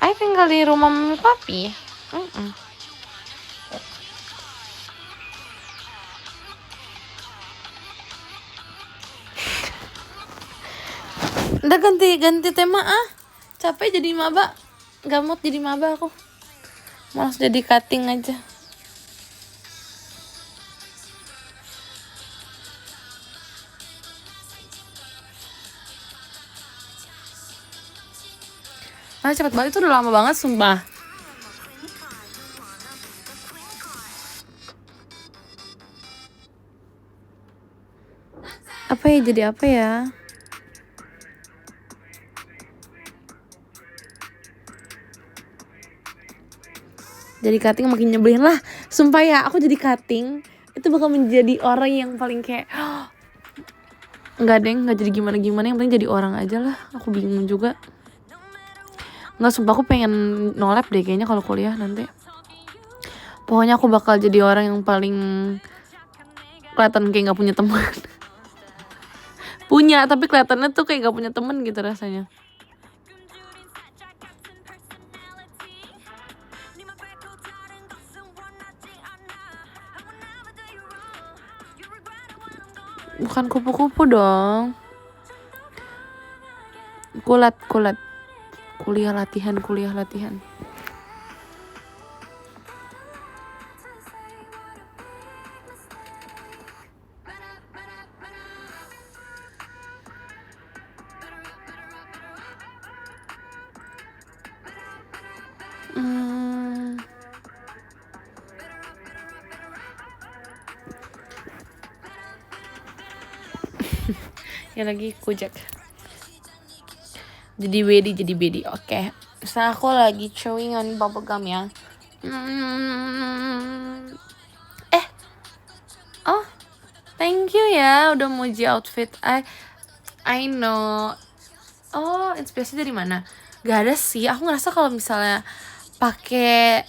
Ayah tinggal di rumah mami papi. Udah ganti tema capek jadi maba, nggak mood jadi maba aku, malas jadi cutting aja. Cepet banget, itu udah lama banget sumpah. Apa ya, jadi apa ya? Jadi cutting makin nyebelin lah. Sumpah ya, aku jadi cutting itu bakal menjadi orang yang paling kayak enggak deng, enggak jadi gimana-gimana, yang penting jadi orang aja lah. Aku bingung juga. Enggak, sumpah aku pengen nolep deh kayaknya kalau kuliah nanti. Pokoknya aku bakal jadi orang yang paling kelihatan kayak gak punya teman. Punya, tapi kelihatannya tuh kayak gak punya teman gitu rasanya. Bukan kupu-kupu dong. Kulat. Kuliah latihan. Ya lagi kujak. Jadi bedi. Oke. Sekarang aku lagi chewing on bubblegum ya. Oh, thank you ya udah muji outfit. I know. Oh, inspirasi dari mana? Gak ada sih. Aku ngerasa kalau misalnya pakai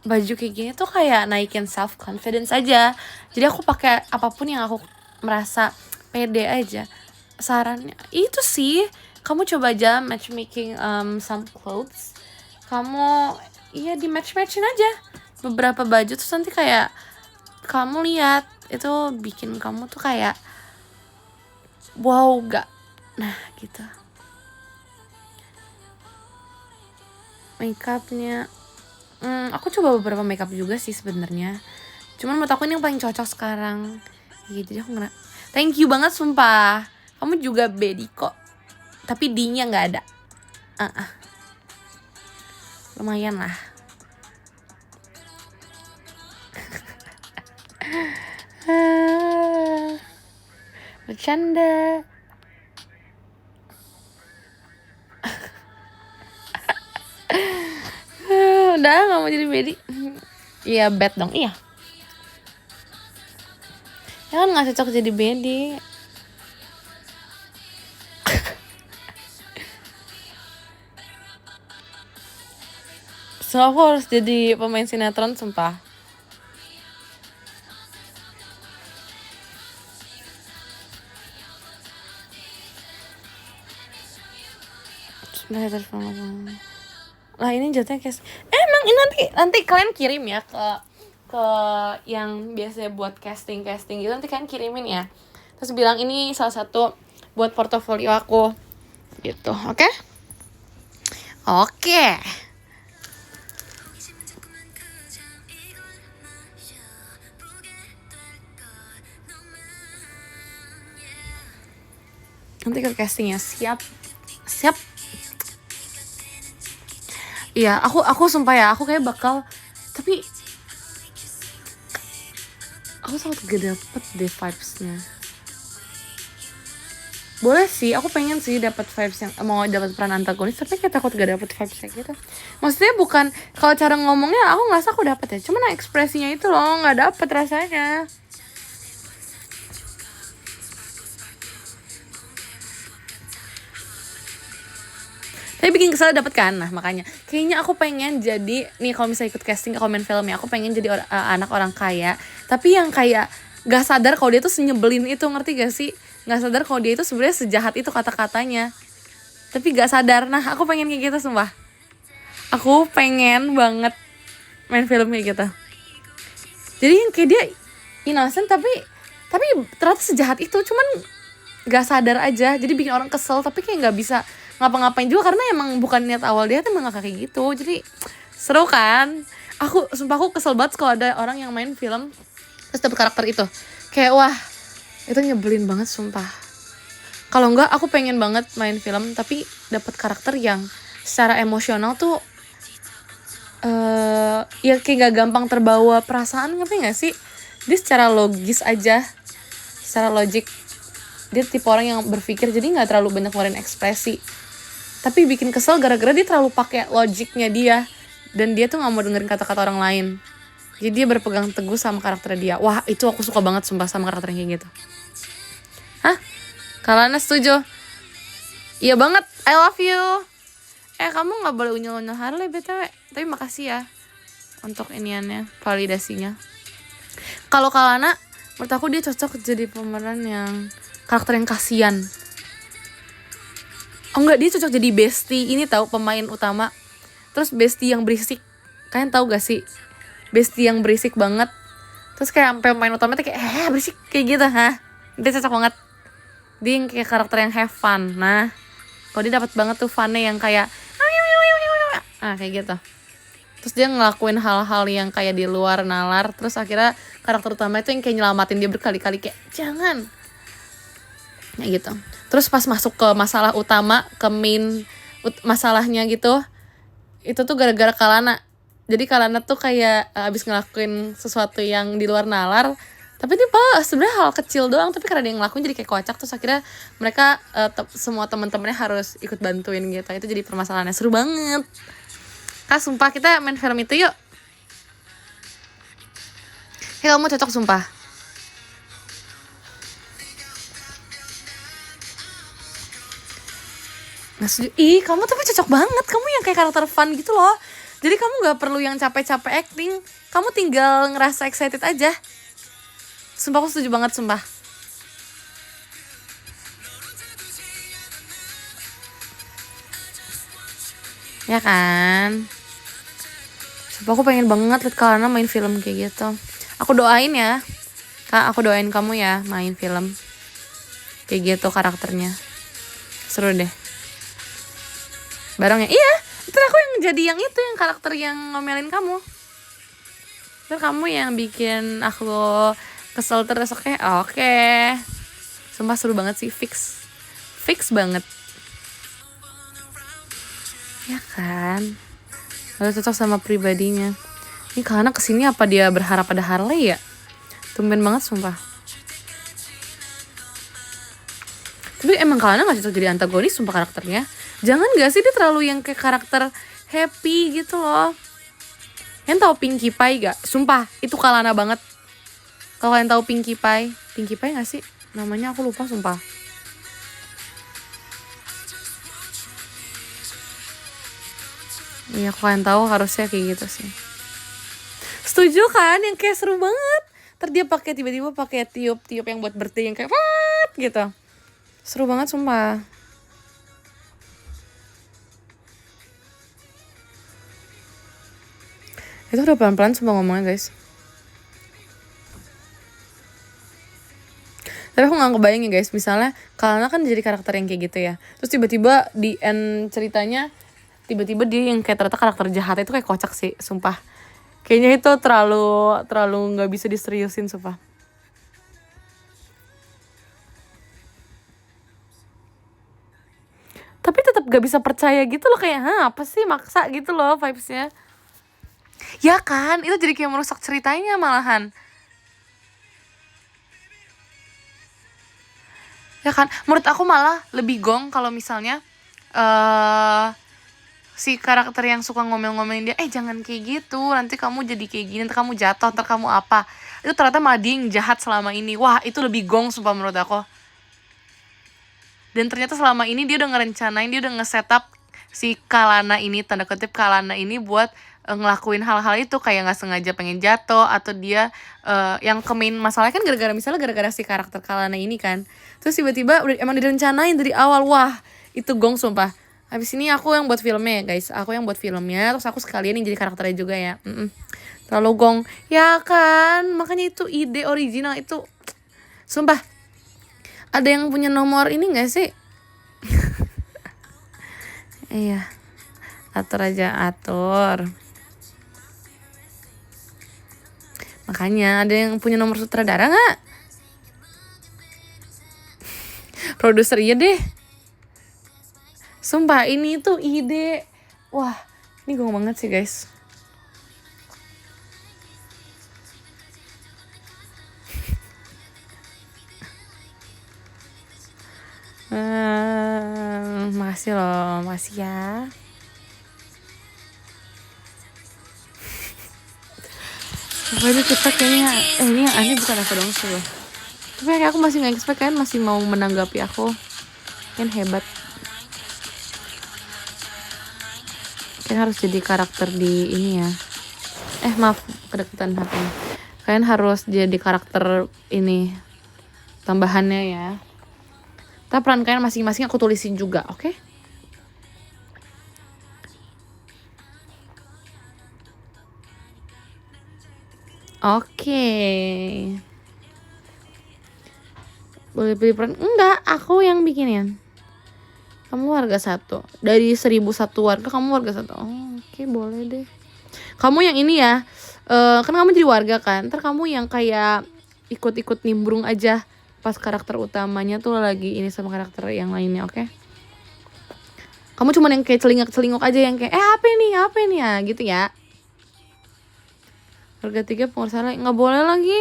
baju kayak gini tuh kayak naikin self confidence aja. Jadi aku pakai apapun yang aku merasa pede aja. Sarannya itu sih, kamu coba aja matchmaking some clothes. Kamu di match-matchin aja beberapa baju, terus nanti kayak kamu lihat itu bikin kamu tuh kayak wow gak. Nah gitu. Makeupnya aku coba beberapa makeup juga sih sebenarnya. Cuman menurut aku ini yang paling cocok sekarang. Iya, jadi aku thank you banget sumpah. Kamu juga bedi kok. Tapi D-nya gak ada. Lumayan lah. Bercanda. Udah gak mau jadi bedi. Iya, bad dong. Iya. Ya kan gak cocok jadi bedi. So aku harus jadi pemain sinetron sumpah. Lah ini jatuhnya kayak emang ini nanti kalian kirim ya ke yang biasanya buat casting gitu, nanti kalian kirimin ya, terus bilang ini salah satu buat portofolio aku gitu. Oke? Nanti ke casting ya. Siap. Iya, aku sumpah ya, aku kayak bakal, tapi aku sangat gak dapet deh vibes-nya. Boleh sih, aku pengen sih dapat vibes yang mau dapat peran antagonis, tapi kayak takut gak dapet vibes kayak gitu. Maksudnya bukan kalau cara ngomongnya aku ngerasa aku dapet ya, cuman ekspresinya itu loh nggak dapet rasanya. Tapi bikin kesel dapet kan, nah makanya kayaknya aku pengen jadi nih kalau misalnya ikut casting ke komen film ya, aku pengen jadi anak orang kaya, tapi yang kayak gak sadar kalau dia tuh senyebelin itu, ngerti gak sih? Gak sadar kalau dia itu sebenarnya sejahat itu kata-katanya, tapi gak sadar. Nah aku pengen kayak gitu sumpah, aku pengen banget main film kayak gitu. Jadi yang kayak dia innocent tapi ternyata sejahat itu, cuman gak sadar aja, jadi bikin orang kesel tapi kayak gak bisa ngapa-ngapain juga karena emang bukan niat awal dia tuh emang gak kayak gitu. Jadi seru kan. Aku sumpah aku kesel banget kalau ada orang yang main film terus dapet karakter itu, kayak wah itu nyebelin banget sumpah. Kalau enggak aku pengen banget main film tapi dapet karakter yang secara emosional tuh ya kayak gak gampang terbawa perasaan, ngerti gak sih? Dia secara logis aja, secara logik dia tipe orang yang berpikir, jadi nggak terlalu banyak ngeluarin ekspresi, tapi bikin kesel gara-gara dia terlalu pakai logiknya dia, dan dia tuh nggak mau dengerin kata-kata orang lain, jadi dia berpegang teguh sama karakter dia. Wah itu aku suka banget sumpah sama karakter yang kayak gitu. Hah? Kalana setuju? Iya banget, I love you. Kamu nggak boleh unyel-unyel Harley btw, tapi makasih ya untuk iniannya, validasinya. Kalau Kalana menurut aku dia cocok jadi pemeran yang karakter yang kasian. Oh enggak, dia cocok jadi bestie ini tahu, pemain utama terus bestie yang berisik. Kalian tahu gak sih bestie yang berisik banget, terus kayak sampai pemain utama tuh kayak berisik kayak gitu. Dia cocok banget, dia yang kayak karakter yang have fun. Nah kalau dia dapat banget tuh funnya yang kayak kayak gitu. Terus dia ngelakuin hal-hal yang kayak di luar nalar, terus akhirnya karakter utama itu yang kayak nyelamatin dia berkali-kali, kayak jangan ya gitu. Terus pas masuk ke masalah utama, ke main masalahnya gitu, itu tuh gara-gara Kalana. Jadi Kalana tuh kayak abis ngelakuin sesuatu yang di luar nalar, tapi dia sebenarnya hal kecil doang, tapi karena dia ngelakuin jadi kayak kocak, terus akhirnya mereka semua teman-temannya harus ikut bantuin gitu. Itu jadi permasalahannya, seru banget. Kak sumpah kita main film itu yuk. Kamu cocok sumpah. Nggak setuju. Kamu tapi cocok banget, kamu yang kayak karakter fun gitu loh. Jadi kamu gak perlu yang capek-capek acting, kamu tinggal ngerasa excited aja. Sumpah aku setuju banget sumpah. Ya kan? Sumpah aku pengen banget liat Kalana main film kayak gitu. Aku doain ya Kak, aku doain kamu ya main film kayak gitu karakternya. Seru deh bareng ya. Iya, itu aku yang jadi yang itu, yang karakter yang ngomelin kamu. Terus kamu yang bikin aku kesel terus. Oke. Sumpah seru banget sih, fix banget. Ya kan? Lalu cocok sama pribadinya. Ini karena kesini apa dia berharap ada Harley ya? Tumben banget sumpah. Tapi emang Kalana gak cocok jadi antagonis sumpah karakternya. Jangan gak sih, dia terlalu yang kayak karakter happy gitu loh. Kalian tahu Pinkie Pie gak? Sumpah itu Kalana banget. Kalau kalian tahu Pinkie Pie gak sih? Namanya aku lupa sumpah. Iya kalian tahu harusnya kayak gitu sih. Setuju kan, yang kayak seru banget. Terus dia tiba-tiba pakai tiup yang buat birthday yang kayak gitu. Seru banget sumpah. Itu udah pelan-pelan sumpah ngomongnya guys. Tapi aku gak kebayang ya guys, misalnya Kalana kan jadi karakter yang kayak gitu ya, terus tiba-tiba di end ceritanya tiba-tiba dia yang kayak ternyata karakter jahat, itu kayak kocak sih sumpah. Kayaknya itu terlalu gak bisa diseriusin sumpah. Tapi tetap gak bisa percaya gitu loh, kayak apa sih, maksa gitu loh vibesnya. Ya kan, itu jadi kayak merusak ceritanya malahan. Ya kan, menurut aku malah lebih gong kalau misalnya si karakter yang suka ngomel-ngomelin dia, jangan kayak gitu, nanti kamu jadi kayak gini, nanti kamu jatuh, nanti kamu apa, itu ternyata malah dia yang jahat selama ini. Wah, itu lebih gong sumpah menurut aku. Dan ternyata selama ini dia udah ngerencanain, dia udah nge-setup si Kalana ini, tanda kutip Kalana ini, buat ngelakuin hal-hal itu, kayak nggak sengaja pengen jatuh, atau dia yang ke main masalahnya kan gara-gara si karakter Kalana ini kan, terus tiba-tiba emang direncanain dari awal. Wah, itu gong sumpah. Habis ini aku yang buat filmnya ya guys, aku yang buat filmnya, terus aku sekalian yang jadi karakternya juga ya. Terlalu gong ya kan, makanya itu ide original itu sumpah. Ada yang punya nomor ini gak sih? Iya, atur aja, atur. Makanya ada yang punya nomor sutradara gak? Produser iya deh. Sumpah ini tuh ide. Wah, ini gong banget sih guys. Makasih loh, makasih ya. Pokoknya kita kayaknya ini yang aneh bukan aku dong sih loh. Tapi kayak aku masih nggak expect, kalian masih mau menanggapi aku. Kan hebat. Kalian harus jadi karakter di ini ya. Maaf, kedekatan HP. Kalian harus jadi karakter ini tambahannya ya. Tapi peran kalian masing-masing aku tulisin juga, oke? Oke. Boleh pilih peran? Enggak, aku yang bikinin. Kamu warga 1. Dari 1001 warga kamu warga 1. Oke, boleh deh. Kamu yang ini ya. Kan kamu jadi warga kan. Ntar kamu yang kayak ikut-ikut nimbrung aja pas karakter utamanya tuh lagi ini sama karakter yang lainnya, oke? Kamu cuma yang kayak celingak-celingok aja, yang kayak apa ini ya gitu ya. Warga 3 pengurus Harley. Nggak boleh lagi.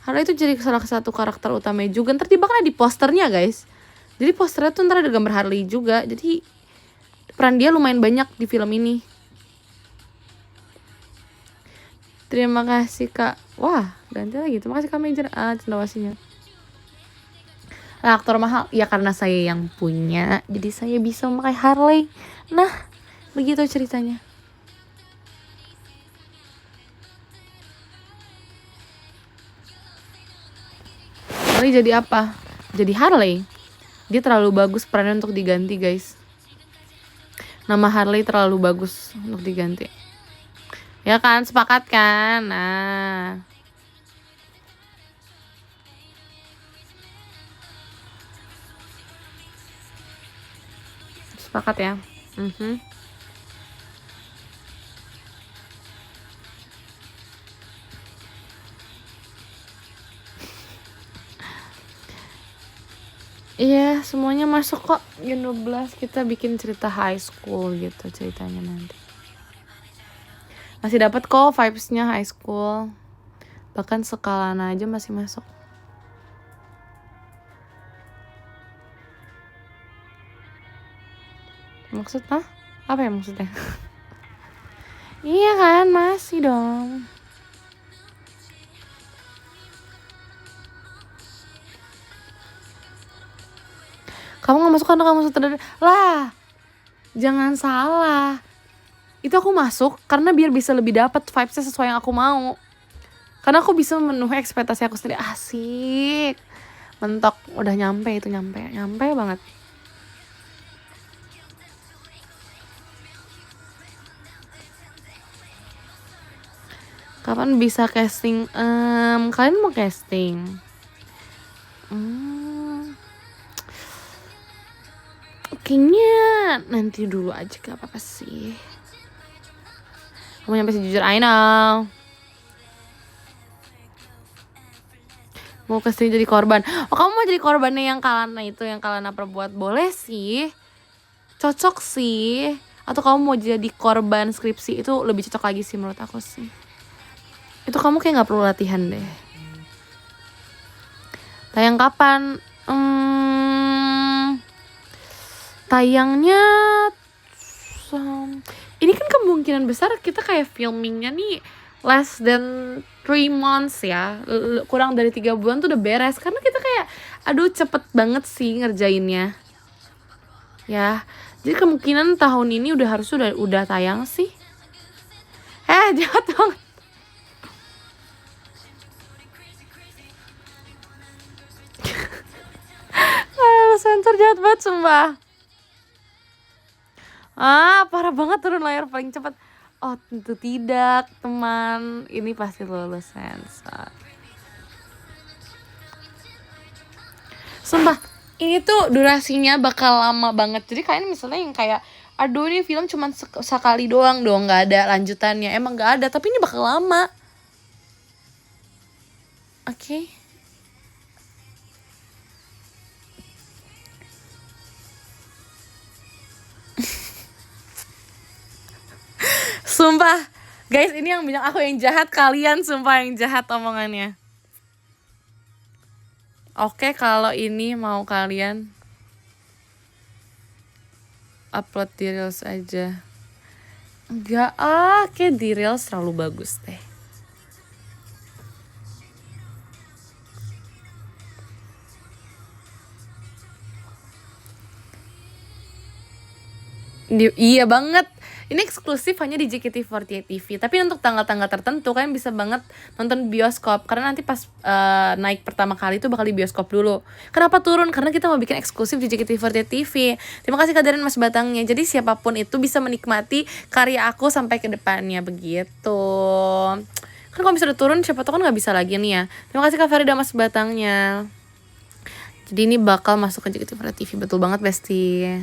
Harley itu jadi salah satu karakter utamanya juga. Ntar tiba kan di posternya guys. Jadi posternya tuh ntar ada gambar Harley juga. Jadi peran dia lumayan banyak di film ini. Terima kasih kak. Wah, ganti lagi. Terima kasih kak Major. Cendawasinya. Aktor mahal ya karena saya yang punya, jadi saya bisa memakai Harley. Nah, begitu ceritanya. Harley jadi apa? Jadi Harley. Dia terlalu bagus perannya untuk diganti guys. Nama Harley terlalu bagus untuk diganti. Ya kan, sepakat kan? Nah, sepakat ya. Iya, semuanya masuk kok. Jam 12 kita bikin cerita high school gitu ceritanya nanti. Masih dapat kok vibes-nya high school. Bahkan Sekalana aja masih masuk. Maksudnya? Apa ya maksudnya? Iya kan, masih dong. Kamu gak masuk karena kamu sutradara. Lah, jangan salah. Itu aku masuk karena biar bisa lebih dapat vibesnya sesuai yang aku mau. Karena aku bisa memenuhi ekspektasi aku sendiri. Asik. Mentok, udah nyampe itu, nyampe banget. Kapan bisa casting? Kalian mau casting? Kayaknya nanti dulu aja, gak apa-apa sih. Kamu nyampe sejujur, I know. Mau casting jadi korban. Oh, kamu mau jadi korbannya yang Kalana itu, yang Kalana perbuat? Boleh sih, cocok sih. Atau kamu mau jadi korban skripsi, itu lebih cocok lagi sih menurut aku sih. Itu kamu kayak gak perlu latihan deh. Tayang kapan? Tayangnya ini kan kemungkinan besar kita kayak filmingnya nih less than 3 months ya, kurang dari 3 bulan tuh udah beres, karena kita kayak aduh cepet banget sih ngerjainnya ya. Jadi kemungkinan tahun ini udah tayang sih. Jahat banget. Sensor jahat banget sumpah. Parah banget turun layar paling cepat. Oh tentu tidak teman, ini pasti lulus sensor. Sumpah ini tuh durasinya bakal lama banget. Jadi kalian misalnya yang kayak aduh ini film cuma sekali doang dong, nggak ada lanjutannya. Emang nggak ada, tapi ini bakal lama. Oke. Sumpah guys, ini yang bilang aku yang jahat, kalian sumpah yang jahat omongannya. Oke, kalau ini mau kalian upload di Reels aja. Enggak, kayak di Reels terlalu bagus deh. Iya banget. Ini eksklusif hanya di JKT48 TV. Tapi untuk tanggal-tanggal tertentu kalian bisa banget nonton bioskop, karena nanti pas naik pertama kali itu bakal di bioskop dulu. Kenapa turun? Karena kita mau bikin eksklusif di JKT48 TV. Terima kasih Kak Darin Mas Batangnya. Jadi siapapun itu bisa menikmati karya aku sampai ke depannya begitu. Kan kalau misalnya turun siapa tahu kan nggak bisa lagi nih ya. Terima kasih Kak Farida Mas Batangnya. Jadi ini bakal masuk ke JKT48 TV, betul banget Besti.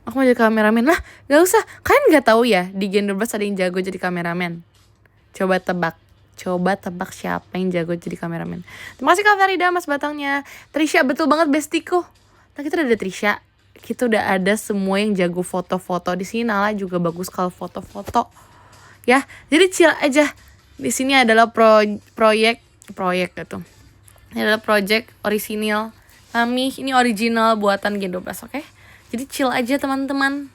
Aku mau jadi kameramen lah, gak usah. Kalian gak tahu ya di Genderbas ada yang jago jadi kameramen? Coba tebak siapa yang jago jadi kameramen. Terima kasih Kak Farida Mas Batangnya. Trisha, betul banget Bestiku. Nah kita udah ada Trisha, kita udah ada semua yang jago foto-foto. Di sini Nala juga bagus kalau foto-foto ya. Jadi chill aja. Di sini adalah proyek gitu. Ini adalah project orisinil kami, ini original buatan Gendobas, oke? Jadi chill aja teman-teman.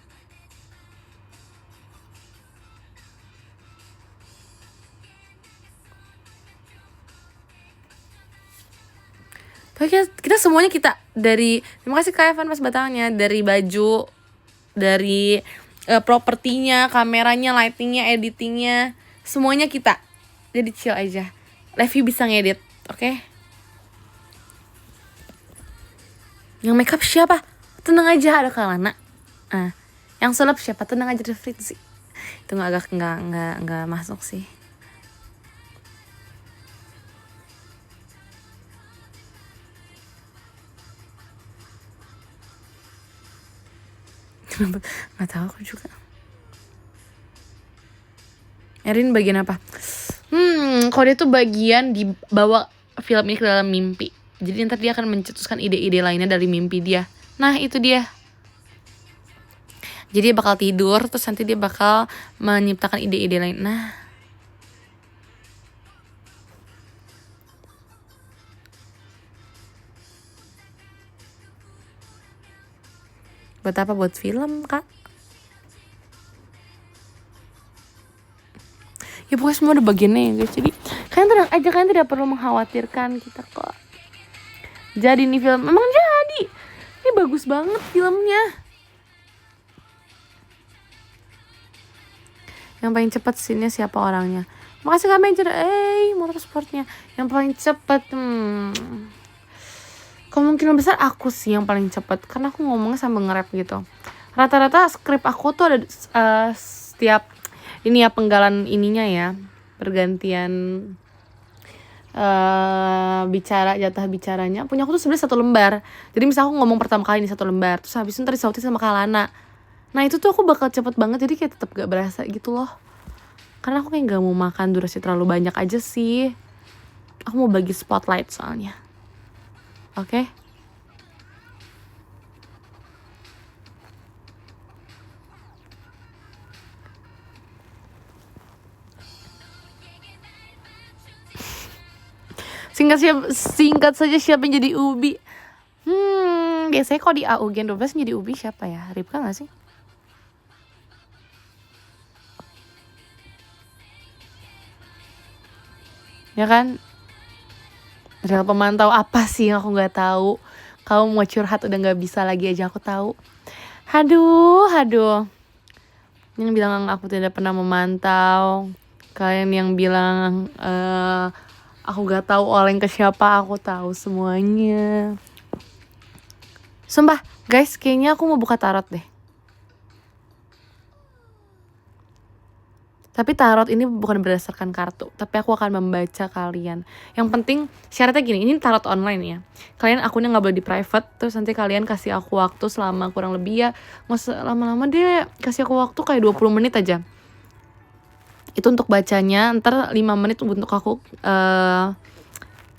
Kita semuanya kita dari, terima kasih Kak Evan Mas Batangnya, dari baju, dari propertinya, kameranya, lightingnya, editingnya, semuanya kita. Jadi chill aja. Levi bisa ngedit, oke? Yang makeup siapa? Tenang aja, ada Kalana. Yang sulap siapa? Tenang aja, ada Fritzi. Itu nggak masuk sih. Nggak tahu aku juga. Erin bagian apa? Kalau dia tuh bagian dibawa film ini ke dalam mimpi. Jadi ntar dia akan mencetuskan ide-ide lainnya dari mimpi dia. Nah itu dia. Jadi dia bakal tidur, terus nanti dia bakal menciptakan ide-ide lain. Nah, buat apa? Buat film, Kak? Ya pokoknya semua ada bagiannya ya guys. Jadi kalian tenang aja, kalian tidak perlu mengkhawatirkan kita kok. Jadi nih film, memang jadi. Ini bagus banget filmnya. Yang paling cepat scene-nya siapa orangnya? Makasih Kak Major. Motorsportnya yang paling cepat. Kemungkinan besar aku sih yang paling cepat, karena aku ngomongnya sambil nge-rap gitu. Rata-rata skrip aku tuh ada setiap ini ya, penggalan ininya ya, pergantian bicara, jatah bicaranya punya aku tuh sebenarnya 1 lembar. Jadi misal aku ngomong pertama kali ini 1 lembar, terus habis itu ntar disautin sama Kalana. Nah itu tuh aku bakal cepet banget, jadi kayak tetap gak berasa gitu loh. Karena aku kayak gak mau makan durasi terlalu banyak aja sih. Aku mau bagi spotlight soalnya. Oke? Singkat saja siapa yang jadi Ubi? Biasanya kok di AU Gen 12 jadi Ubi siapa ya? Ripka gak sih? Ya kan? Real pemantau apa sih yang aku gak tahu? Kamu mau curhat udah gak bisa lagi aja aku tahu. Aduh. Yang bilang aku tidak pernah memantau. Kalian yang bilang aku gak tahu oleng ke siapa, aku tahu semuanya. Sumpah, guys, kayaknya aku mau buka tarot deh. Tapi tarot ini bukan berdasarkan kartu, tapi aku akan membaca kalian. Yang penting syaratnya gini, ini tarot online ya. Kalian akunnya nggak boleh di private, terus nanti kalian kasih aku waktu selama kurang lebih ya, nggak usah lama-lama deh, kasih aku waktu kayak 20 menit aja. Itu untuk bacanya, ntar 5 menit untuk aku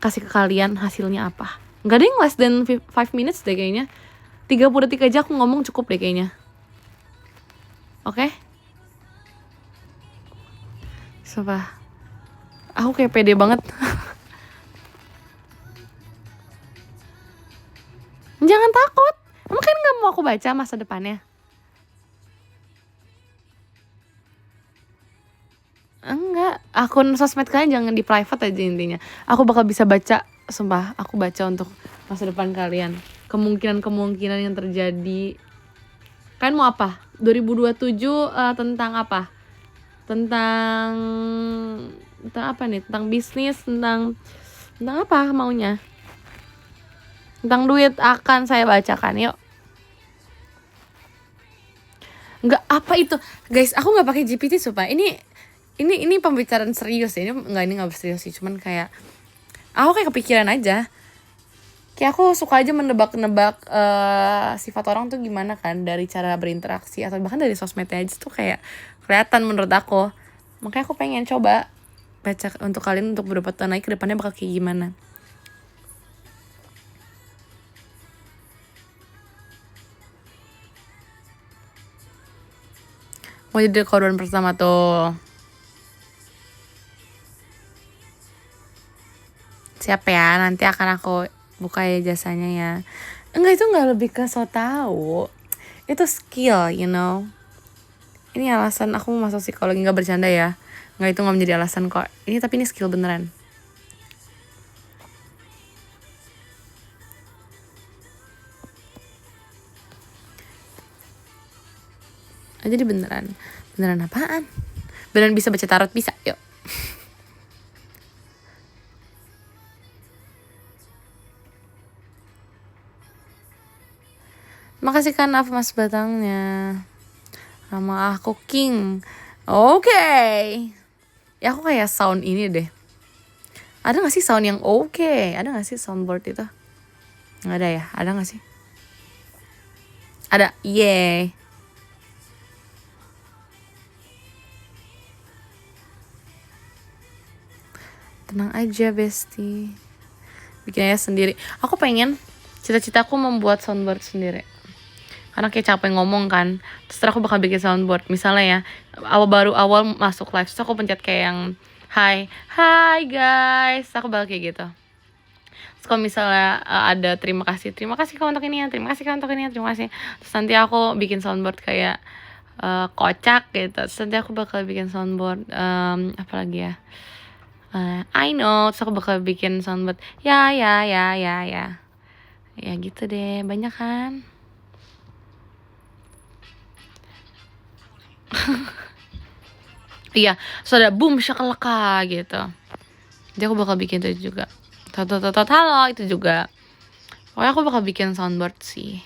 kasih ke kalian hasilnya apa. Nggak ada yang less than 5 minutes deh kayaknya. 30 detik aja aku ngomong cukup deh kayaknya. Oke? Sumpah, aku kayak pede banget. Jangan takut, emang kan gak mau aku baca masa depannya? Enggak, akun sosmed kalian jangan di private aja intinya. Aku bakal bisa baca, sumpah, aku baca untuk masa depan kalian. Kemungkinan yang terjadi. Kalian mau apa? 2027 tentang apa? Tentang apa nih? Tentang bisnis, tentang apa maunya? Tentang duit akan saya bacakan, yuk. Enggak, apa itu? Guys, aku enggak pakai GPT supaya ini pembicaraan serius ya. Ini enggak serius sih, cuman kayak aku kayak kepikiran aja. Kayak aku suka aja menebak-nebak sifat orang tuh gimana kan, dari cara berinteraksi atau bahkan dari sosmednya aja tuh kayak kelihatan menurut aku. Makanya aku pengen coba baca untuk kalian untuk beberapa tahun lagi ke depannya bakal kayak gimana. Mau jadi korban pertama tuh. Siap ya, nanti akan aku buka ya jasanya ya. Enggak, itu enggak lebih ke so tau. Itu skill, you know. Ini alasan aku mau masuk psikologi, enggak bercanda ya. Enggak, itu enggak menjadi alasan kok. Ini tapi ini skill beneran. Jadi beneran apaan? Beneran bisa baca tarot, bisa, yuk. Makasih kan Mas batangnya. Nama aku King. Oke. Ya aku kayak sound ini deh. Ada gak sih sound yang oke? Ada gak sih soundboard itu? Gak ada ya? Ada gak sih? Ada. Yeay. Tenang aja bestie. Bikin aja sendiri. Aku pengen, cita-citaku membuat soundboard sendiri. Karena kayak capek ngomong kan. Terus aku bakal bikin soundboard. Misalnya ya, awal masuk live, terus aku pencet kayak yang Hi guys. Aku bakal kayak gitu. Terus kalau misalnya ada terima kasih kau untuk ini ya, terima kasih kau untuk ini ya, terima kasih. Terus nanti aku bikin soundboard kayak kocak gitu. Terus nanti aku bakal bikin soundboard apa lagi ya, I know. Terus aku bakal bikin soundboard ya gitu deh, banyak kan. Iya, so ada boom shakalaka gitu. Jadi aku bakal bikin itu juga. Halo itu juga. Pokoknya aku bakal bikin soundboard sih.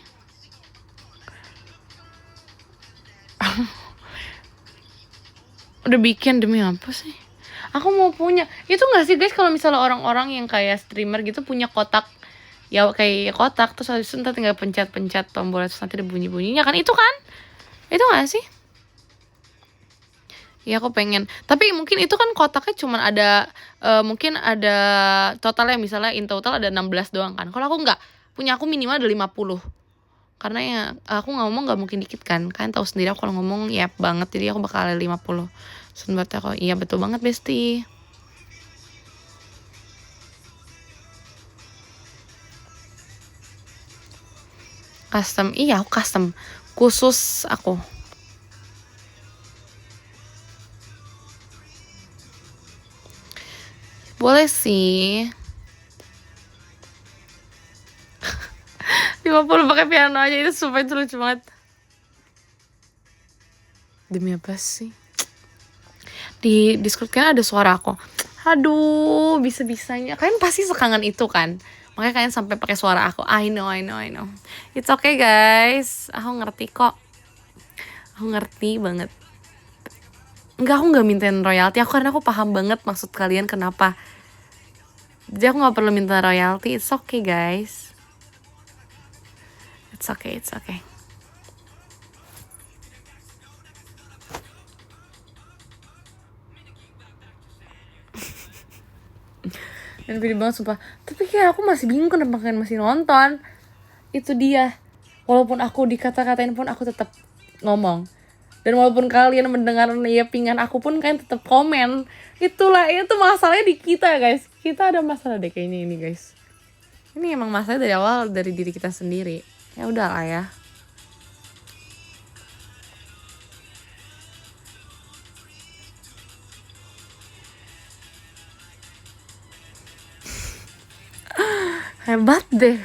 Udah bikin demi apa sih? Aku mau punya. Itu nggak sih guys, kalau misalnya orang-orang yang kayak streamer gitu punya kotak, ya kayak kotak terus habis itu ntar tinggal pencet tombol terus nanti ada bunyi-bunyinya kan, itu kan? Itu nggak sih? Ya aku pengen, tapi mungkin itu kan kotaknya cuman ada mungkin ada totalnya, misalnya in total ada 16 doang kan. Kalau aku nggak, punya aku minimal ada 50. Karena ya aku ngomong nggak mungkin dikit kan. Kalian tahu sendiri aku kalau ngomong ya banget, jadi aku bakal ada 50. Sebenarnya kok iya betul banget bestie. Custom, iya aku custom. Khusus aku. Boleh sih. 50 pakai piano aja itu sumpah itu lucu banget. Demi apa sih? Di Discord kan ada suara aku. Aduh, bisa-bisanya. Kalian pasti sekangen itu kan? Makanya kalian sampai pakai suara aku. I know. It's okay guys. Aku ngerti kok. Aku ngerti banget. Enggak, aku nggak mintain royalti aku karena aku paham banget maksud kalian kenapa. Jadi aku nggak perlu minta royalti. It's okay guys. It's okay. Dan video banget sumpah. Tapi kayak aku masih bingung kenapa kalian masih nonton. Itu dia. Walaupun aku dikata-katain pun aku tetap ngomong. Dan walaupun kalian mendengar pingan aku pun kalian tetap komen. Itulah, itu masalahnya di kita guys. Kita ada masalah deh kayaknya ini guys. Ini emang masalah dari awal dari diri kita sendiri. Ya udah lah ya. Hebat deh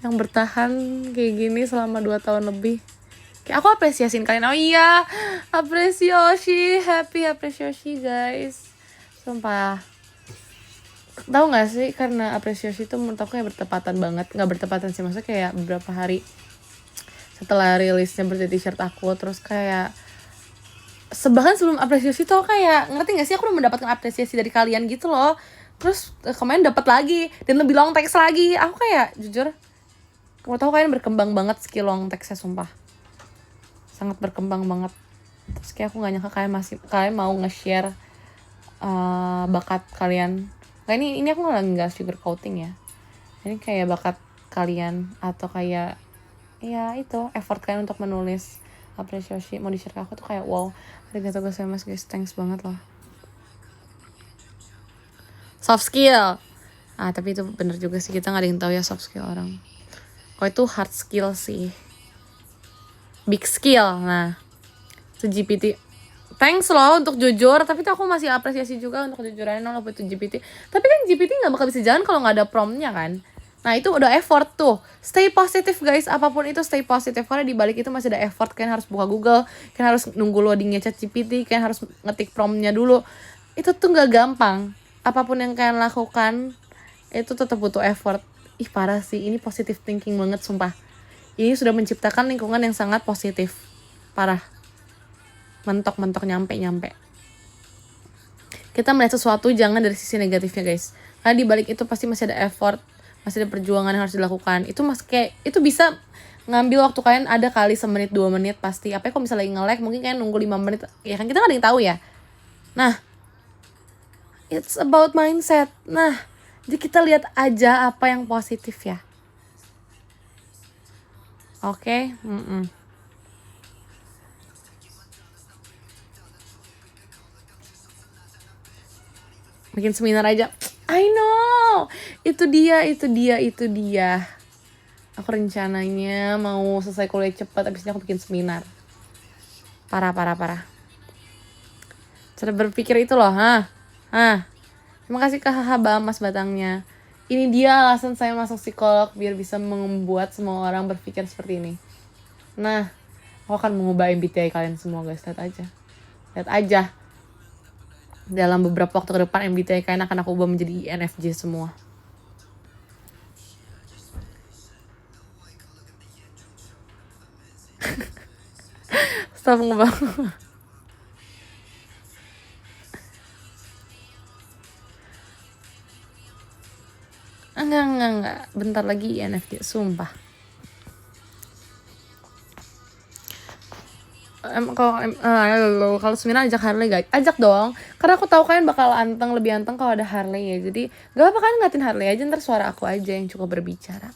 yang bertahan kayak gini selama 2 tahun lebih. Kayak aku apresiasiin kalian. Oh iya, apresiasi, happy apresiasi guys. Sumpah. Tahu nggak sih, karena apresiasi itu menurut aku kayak bertepatan banget. Nggak bertepatan sih, maksudnya kayak beberapa hari setelah rilisnya birthday t-shirt aku, terus kayak bahkan sebelum apresiasi tuh kayak ngerti nggak sih, aku udah mendapatkan apresiasi dari kalian gitu loh. Terus kemarin dapat lagi dan lebih long text lagi. Aku kayak jujur, kamu tahu kalian berkembang banget skill long textnya sumpah, sangat berkembang banget. Terus kayak aku nggak nyangka kalian mau nge-share bakat kalian. Kayak ini aku nggak sugar coating ya. Ini kayak bakat kalian atau kayak ya itu effort kalian untuk menulis apresiasi mau di-share ke aku tuh kayak wow, arigatou gozaimasu guys, thanks banget loh. Soft skill. Tapi itu bener juga sih, kita nggak ada yang tahu ya soft skill orang. Kalau itu hard skill sih. Big skill. Nah, itu GPT. Thanks loh untuk jujur, tapi tuh aku masih apresiasi juga untuk kejujurannya lo buat GPT. Tapi kan GPT nggak bakal bisa jalan kalau nggak ada promptnya kan. Nah itu udah effort tuh. Stay positif guys, apapun itu stay positif. Karena di balik itu masih ada effort. Kalian harus buka Google, kalian harus nunggu loadingnya ChatGPT, kalian harus ngetik promptnya dulu. Itu tuh nggak gampang. Apapun yang kalian lakukan itu tetap butuh effort. Ih parah sih, ini positive thinking banget sumpah. Ini sudah menciptakan lingkungan yang sangat positif. Parah. Mentok nyampe. Kita melihat sesuatu jangan dari sisi negatifnya guys, karena di balik itu pasti masih ada effort, masih ada perjuangan yang harus dilakukan. Itu kayak itu bisa ngambil waktu kalian ada kali semenit 2 menit pasti. Apa kalau misalnya lagi nge-lag mungkin kalian nunggu 5 menit ya kan, kita nggak ada yang tahu ya. Nah it's about mindset. Nah jadi kita lihat aja apa yang positif ya. Oke. Bikin seminar aja. I know. Itu dia. Aku rencananya mau selesai kuliah cepat, abis ini aku bikin seminar. Parah. Cara berpikir itu loh, Terima kasih Kak Haha Mas Batangnya. Ini dia alasan saya masuk psikolog, biar bisa membuat semua orang berpikir seperti ini. Nah, aku akan mengubah MBTI kalian semua guys, lihat aja. Dalam beberapa waktu ke depan MBTI kalian akan aku ubah menjadi INFJ semua. Stop ngebang. Enggak. Bentar lagi INFJ, sumpah. Kalau seminar ajak Harley guys, ajak dong, karena aku tahu kalian bakal lebih anteng kalau ada Harley ya. Jadi gak apa kalian ngatin Harley aja, ntar suara aku aja yang cukup berbicara.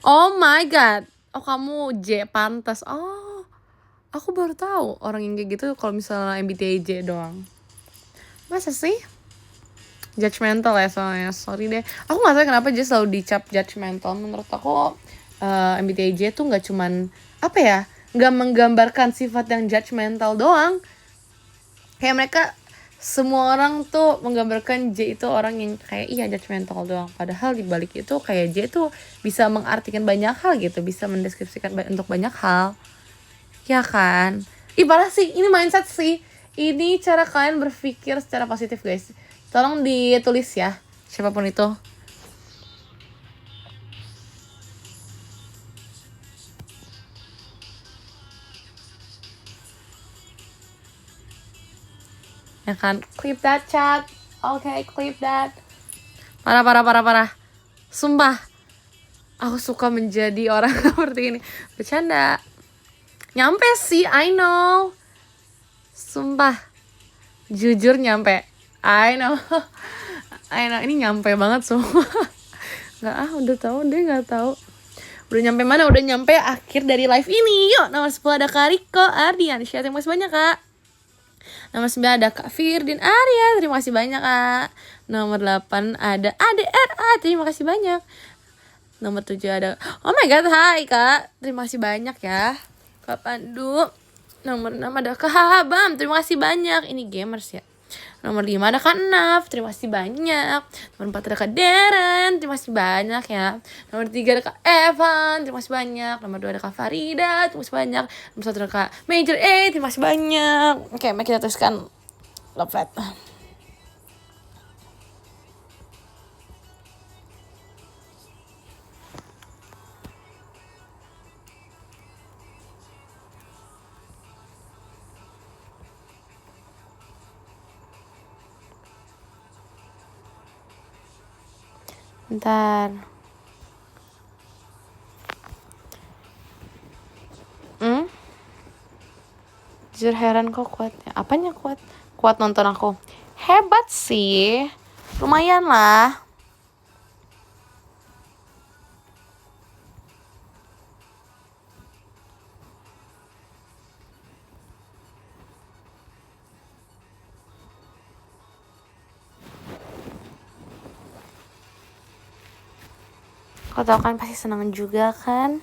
Oh my god, oh kamu J pantas. Oh Aku baru tahu orang yang kayak gitu kalau misalnya MBTI doang. Masa sih? Judgmental ya soalnya, sorry deh. Aku gak tahu kenapa dia selalu dicap judgmental. Menurut aku MBTI tuh gak cuman apa ya, gak menggambarkan sifat yang judgmental doang. Kayak mereka, semua orang tuh menggambarkan J itu orang yang kayak iya judgmental doang. Padahal dibalik itu kayak J tuh bisa mengartikan banyak hal gitu, bisa mendeskripsikan untuk banyak hal. Ya kan? Ibarat sih, ini mindset sih. Ini cara kalian berpikir secara positif guys. Tolong ditulis ya, siapapun itu. Ya kan? Clip that chat. Okay, clip that. Parah. Sumpah. Aku suka menjadi orang seperti ini. Bercanda. Nyampe sih, I know. Sumpah. Jujur nyampe. I know. Ini nyampe banget semua. Udah tahu deh, nggak tahu. Udah nyampe mana? Udah nyampe akhir dari live ini. Yuk, nomor 10 ada Kak Riko Ardiansyah. Terima kasih banyak, Kak. Nomor 9 ada Kak Firdin Arya. Terima kasih banyak, Kak. Nomor 8 ada ADRA. Terima kasih banyak. Nomor 7 ada, oh my god, hai Kak. Terima kasih banyak ya, Kak Pandu. Nomor 6 ada Kak Habam. Terima kasih banyak. Ini gamers ya. Nomor 5 ada Kak Naf. Terima kasih banyak. Nomor 4 ada Kak Deren. Terima kasih banyak ya. Nomor 3 ada Kak Evan. Terima kasih banyak. Nomor 2 ada Kak Farida. Terima kasih banyak. Nomor 1 ada Kak Major A. Terima kasih banyak. Oke, mari kita tuliskan love it. Bentar. Jujur heran kok kuatnya. Apanya kuat? Kuat nonton aku. Hebat sih. Lumayan lah. Kau tau kan pasti senang juga kan?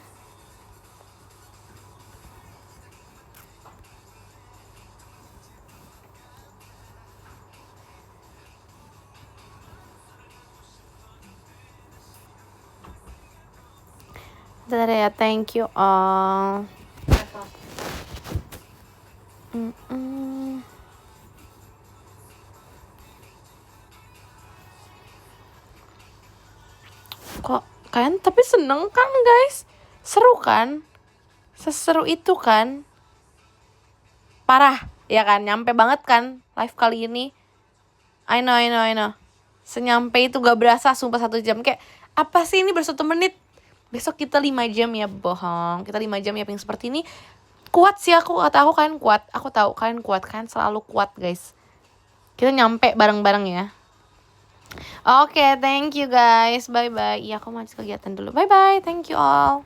Bentar ya, thank you all. Kok kalian tapi seneng kan guys? Seru kan? Seseru itu kan? Parah, ya kan? Nyampe banget kan live kali ini? I know. Senyampe itu gak berasa, sumpah 1 jam. Kayak, apa sih ini baru 1 menit? Besok kita 5 jam ya, bohong. Kita 5 jam ya, yang seperti ini. Kuat sih aku, kata aku kalian kuat. Aku tahu kalian kuat kan, selalu kuat guys. Kita nyampe bareng-bareng ya. Oke, thank you guys. Bye-bye. Iya, aku mau kegiatan dulu. Bye-bye. Thank you all.